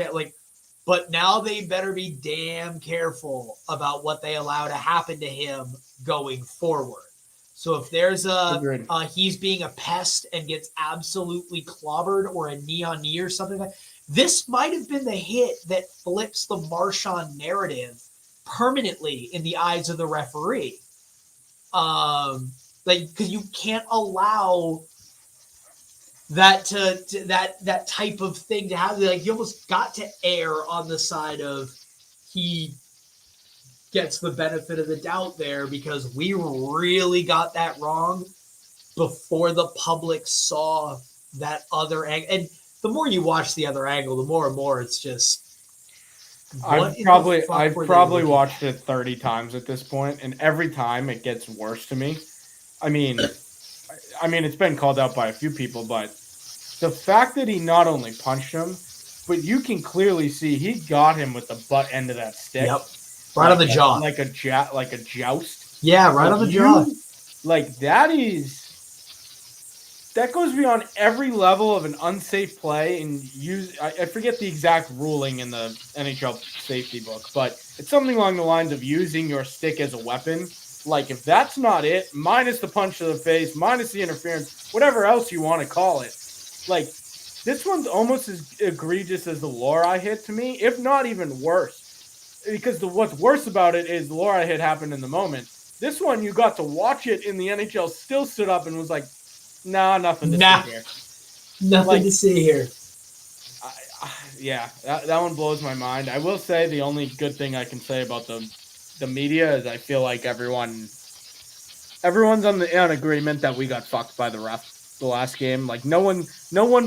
A: but now they better be damn careful about what they allow to happen to him going forward. So if there's he's being a pest and gets absolutely clobbered or a knee on knee or something like that, this might have been the hit that flips the Marchand narrative permanently in the eyes of the referee. Because you can't allow that that type of thing to happen. Like you almost got to err on the side of he gets the benefit of the doubt there because we really got that wrong before the public saw that other angle. And the more you watch the other angle, the more and more it's just.
B: I've probably watched it 30 times at this point, and every time it gets worse to me. I mean, it's been called out by a few people, but the fact that he not only punched him, but you can clearly see he got him with the butt end of that stick.
A: Yep. Right on the jaw.
B: Like a joust.
A: Yeah, right on the jaw.
B: Like that goes beyond every level of an unsafe play. And I forget the exact ruling in the NHL safety book, but it's something along the lines of using your stick as a weapon. Like if that's not it, minus the punch to the face, minus the interference, whatever else you want to call it. Like this one's almost as egregious as the Lori hit to me, if not even worse. Because what's worse about it is the Lori hit happened in the moment. This one, you got to watch it in the NHL, still stood up and was like, nah, nothing to see here.
A: Nothing to see here.
B: That one blows my mind. I will say the only good thing I can say about the media is I feel like everyone's on agreement that we got fucked by the ref the last game. Like no one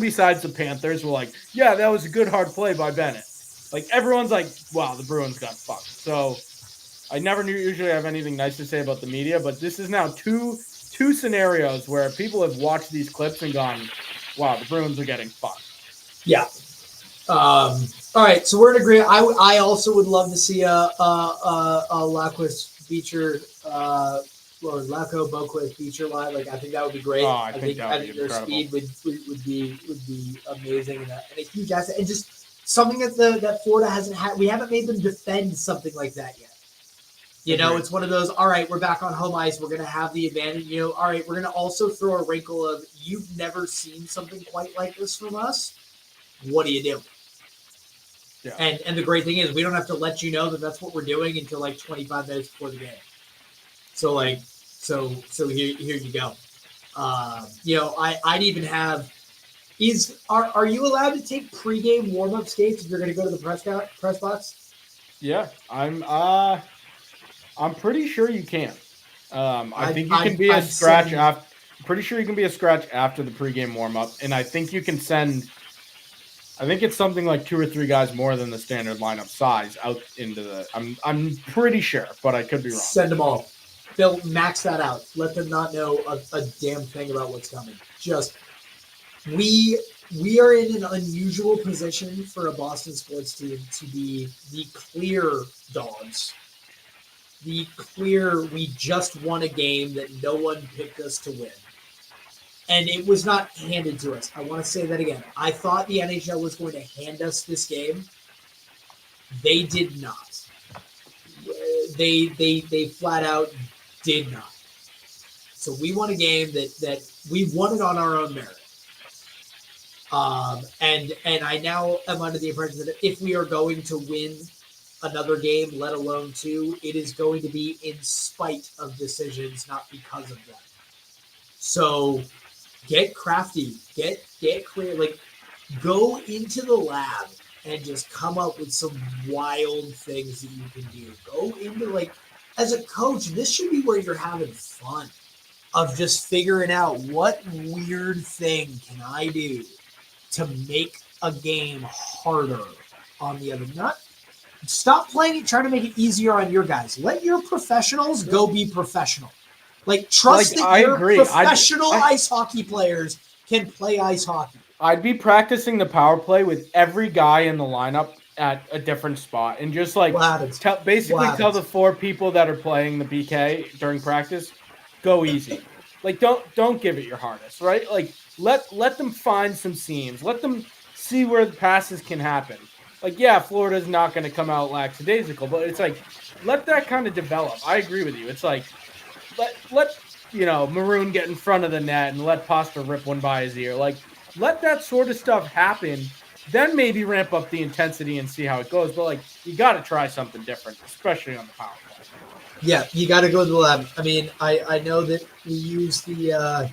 B: besides the Panthers were like, yeah, that was a good hard play by Bennett. Like everyone's like, wow, the Bruins got fucked. So I never usually have anything nice to say about the media, but this is now two scenarios where people have watched these clips and gone, wow, the Bruins are getting fucked.
A: Yeah. All right, so we're in agreement. I also would love to see a Lacquist feature, or Lacko Boquist feature live. Like I think that would be great.
B: Oh, I think
A: their speed would be amazing and a huge asset. And just something that Florida hasn't had. We haven't made them defend something like that yet. You know, it's one of those, all right, we're back on home ice. We're going to have the advantage. You know, all right, we're going to also throw a wrinkle of you've never seen something quite like this from us. What do you do? Yeah. And the great thing is we don't have to let you know that that's what we're doing until like 25 minutes before the game. So here you go. You know, I'd even have are you allowed to take pregame warm-up skates if you're going to go to the press box?
B: Yeah, I'm pretty sure you can. I think you can be a scratch after. Pretty sure you can be a scratch after the pregame warm-up, and I think you can send. I think it's something like 2 or 3 guys more than the standard lineup size out into the. I'm pretty sure, but I could be wrong.
A: Send them all. They'll max that out. Let them not know a damn thing about what's coming. Just we are in an unusual position for a Boston sports team to be the clear dogs. The clear, we just won a game that no one picked us to win. And it was not handed to us. I want to say that again. I thought the NHL was going to hand us this game. They did not. They flat out did not. So we won a game that we won it on our own merit. And I now am under the impression that if we are going to win another game, let alone 2, it is going to be in spite of decisions, not because of them. So get crafty, get clear, like go into the lab and just come up with some wild things that you can do. Go into as a coach, this should be where you're having fun of just figuring out what weird thing can I do to make a game harder on the other. Not stop playing it, trying to make it easier on your guys. Let your professionals go be professional. Like trust that your professional ice hockey players can play ice hockey.
B: I'd be practicing the power play with every guy in the lineup at a different spot and just like tell the 4 people that are playing the BK during practice, go easy. Like don't give it your hardest, right? Like let them find some seams. Let them see where the passes can happen. Like, yeah, Florida's not going to come out lackadaisical, but it's like let that kind of develop. I agree with you. It's like let Maroon get in front of the net and let Pasta rip one by his ear. Like let that sort of stuff happen. Then maybe ramp up the intensity and see how it goes. But, like, you got to try something different, especially on the power play.
A: Yeah, you got to go to the lab. I mean, I know that we use the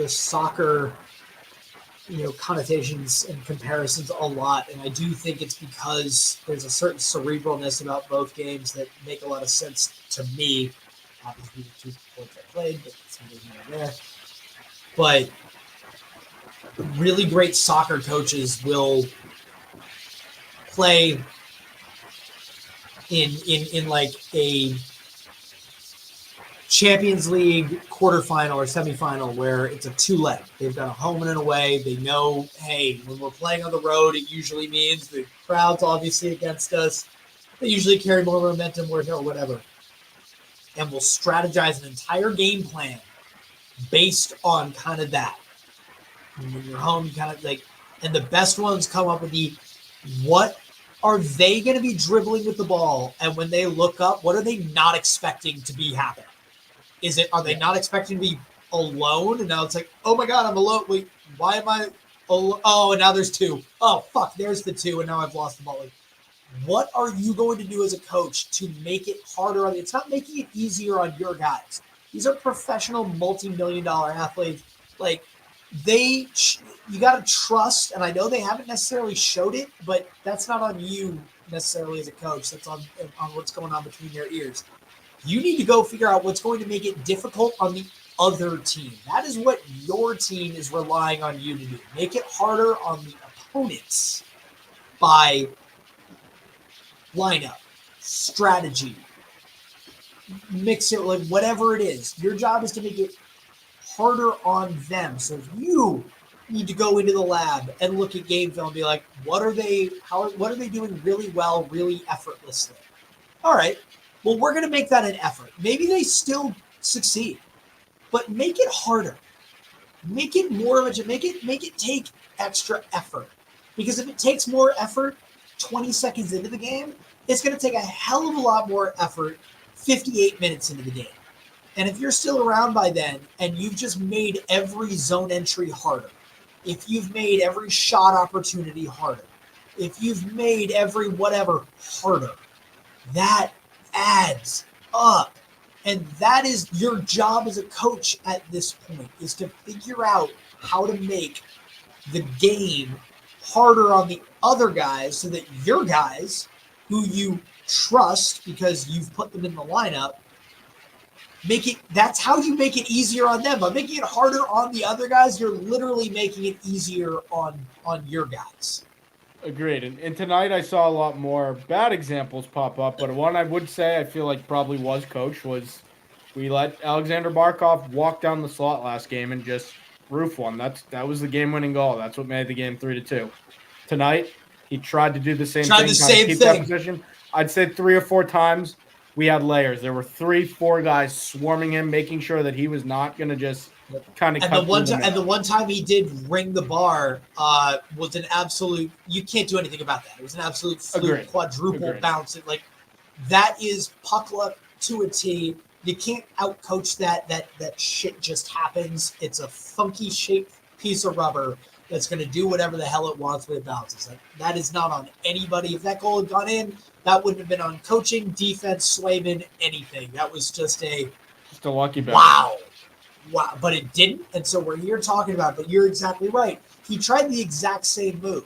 A: soccer, connotations and comparisons a lot. And I do think it's because there's a certain cerebralness about both games that make a lot of sense to me. Happens to be the 2 sports I played, but it's neither there. But really great soccer coaches will play in like a Champions League quarterfinal or semifinal where it's a 2-leg. They've got a home and an away. They know, hey, when we're playing on the road, it usually means the crowd's obviously against us. They usually carry more momentum or whatever. And we'll strategize an entire game plan based on kind of that. And when you're home, you kind of like, and the best ones come up with what are they going to be dribbling with the ball? And when they look up, what are they not expecting to be happening? Are they not expecting to be alone? And now it's like, oh my God, I'm alone. Wait, why am I? Oh, and now there's 2. Oh, fuck, there's the 2. And now I've lost the ball. Like, what are you going to do as a coach to make it harder on? It's not making it easier on your guys. These are professional multi-million-dollar athletes. Like, you got to trust, and I know they haven't necessarily showed it, but that's not on you necessarily as a coach. That's on what's going on between their ears. You need to go figure out what's going to make it difficult on the other team. That is what your team is relying on you to do. Make it harder on the opponents by lineup, strategy, mix it like whatever it is. Your job is to make it harder on them. So if you need to go into the lab and look at game film and be like, what are they doing really well, really effortlessly? All right. Well, we're going to make that an effort. Maybe they still succeed, but make it harder. Make it more of a, make it take extra effort. Because if it takes more effort 20 seconds into the game, it's going to take a hell of a lot more effort 58 minutes into the game. And if you're still around by then and you've just made every zone entry harder, if you've made every shot opportunity harder, if you've made every whatever harder, that adds up. And that is your job as a coach at this point, is to figure out how to make the game harder on the other guys so that your guys, who you trust because you've put them in the lineup, that's how you make it easier on them. By making it harder on the other guys, you're literally making it easier on your guys.
B: Agreed. And tonight I saw a lot more bad examples pop up, but one I would say I feel like probably was coach was we let Alexander Barkov walk down the slot last game and just roof one. That was the game-winning goal. That's what made the game 3-2. Tonight, he tried to do the same thing. Keep that position. I'd say 3 or 4 times we had layers. There were 3-4 guys swarming him, making sure that he was not going to just kind of cut through the middle.
A: And the one time he did ring the bar was an absolute – you can't do anything about that. It was an absolute fluke, quadruple bounce. That is puck luck to a T. You can't outcoach that. That shit just happens. It's a funky shaped piece of rubber that's going to do whatever the hell it wants when it bounces. That is not on anybody. If that goal had gone in, that wouldn't have been on coaching, defense, Swayman, anything. That was just a
B: lucky bounce.
A: Wow. But it didn't, and so we're here talking about it. But you're exactly right. He tried the exact same move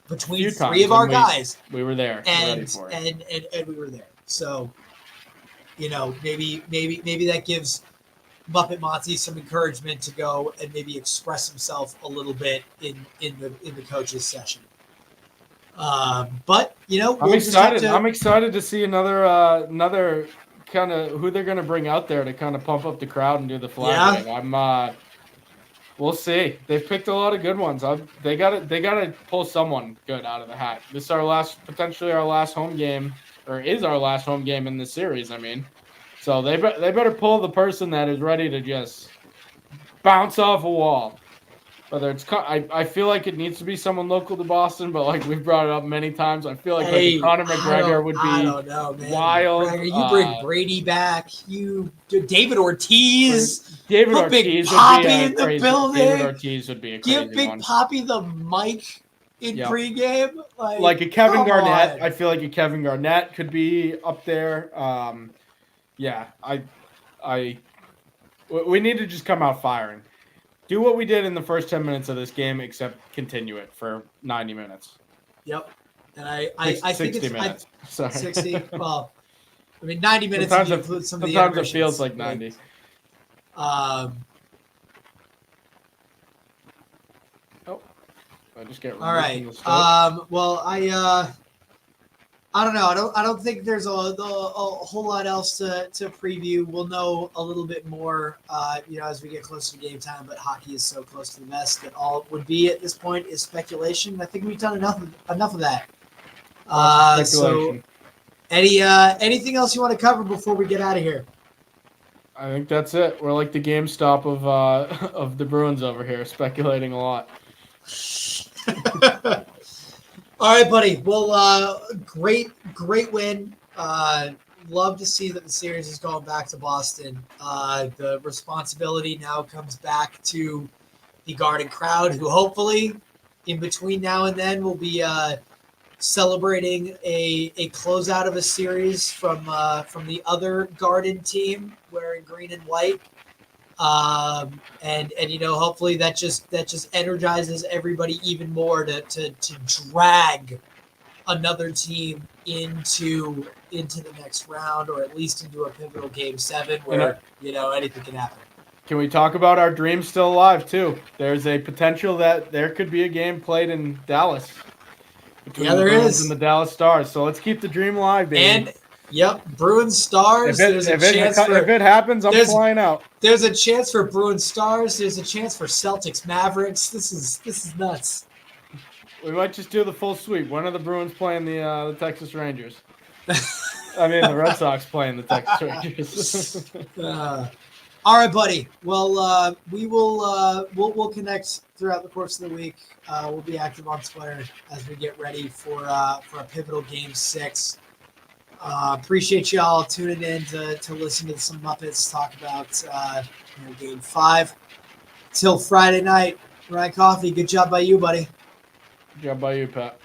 A: between 3 of our guys.
B: We were there.
A: And we were there. So maybe that gives Muppet Monty some encouragement to go and maybe express himself a little bit in the coaches session. But
B: I'm excited. I'm excited to see another kind of who they're going to bring out there to kind of pump up the crowd and do the flag wave. We'll see. They've picked a lot of good ones. They got to pull someone good out of the hat. This is potentially our last home game, or is our last home game in the series. I mean, so they better pull the person that is ready to just bounce off a wall. Whether it's I feel like it needs to be someone local to Boston, but like we've brought it up many times, I feel like Conor McGregor would be
A: I don't know, man.
B: wild.
A: McGregor, you bring Brady back. You David Ortiz.
B: David
A: put
B: Ortiz
A: Big Poppy in the building.
B: David Ortiz would be a crazy one.
A: Give Big Poppy the mic in pregame.
B: Like a Kevin Garnett. I feel like a Kevin Garnett could be up there. We need to just come out firing. Do what we did in the first 10 minutes of this game, except continue it for 90 minutes.
A: Yep. And I think
B: 60 minutes. Sorry.
A: 60. Well, I mean, 90 minutes
B: sometimes
A: if you include some of the
B: sometimes it feels like 90.
A: I
B: just get
A: all right. Well, I don't know. I don't think there's a whole lot else to preview. We'll know a little bit more, as we get closer to game time. But hockey is so close to the vest that all it would be at this point is speculation. I think we've done enough of that. So, anything else you want to cover before we get out of here?
B: I think that's it. We're like the GameStop of the Bruins over here, speculating a lot.
A: All right, buddy. Well, great win. Love to see that the series is going back to Boston. The responsibility now comes back to the Garden crowd, who hopefully, in between now and then, will be celebrating a closeout of a series from the other Garden team wearing green and white. And hopefully that just energizes everybody even more to drag another team into the next round, or at least into a pivotal game 7 where anything can happen.
B: Can we talk about our dream still alive too? There's a potential that there could be a game played in Dallas between the Bruins and the Dallas Stars. So let's keep the dream alive, baby.
A: And Bruins Stars.
B: If it happens, I'm flying out.
A: There's a chance for Bruins Stars. There's a chance for Celtics Mavericks. This is nuts.
B: We might just do the full sweep. When are the Bruins playing the Texas Rangers? I mean, the Red Sox playing the Texas Rangers.
A: All right, buddy. Well, we'll connect throughout the course of the week. We'll be active on Twitter as we get ready for a pivotal game 6. Appreciate y'all tuning in to listen to some Muppets talk about game 5. Till Friday night, Ryan Coffey, good job by you, buddy.
B: Good job by you, Pat.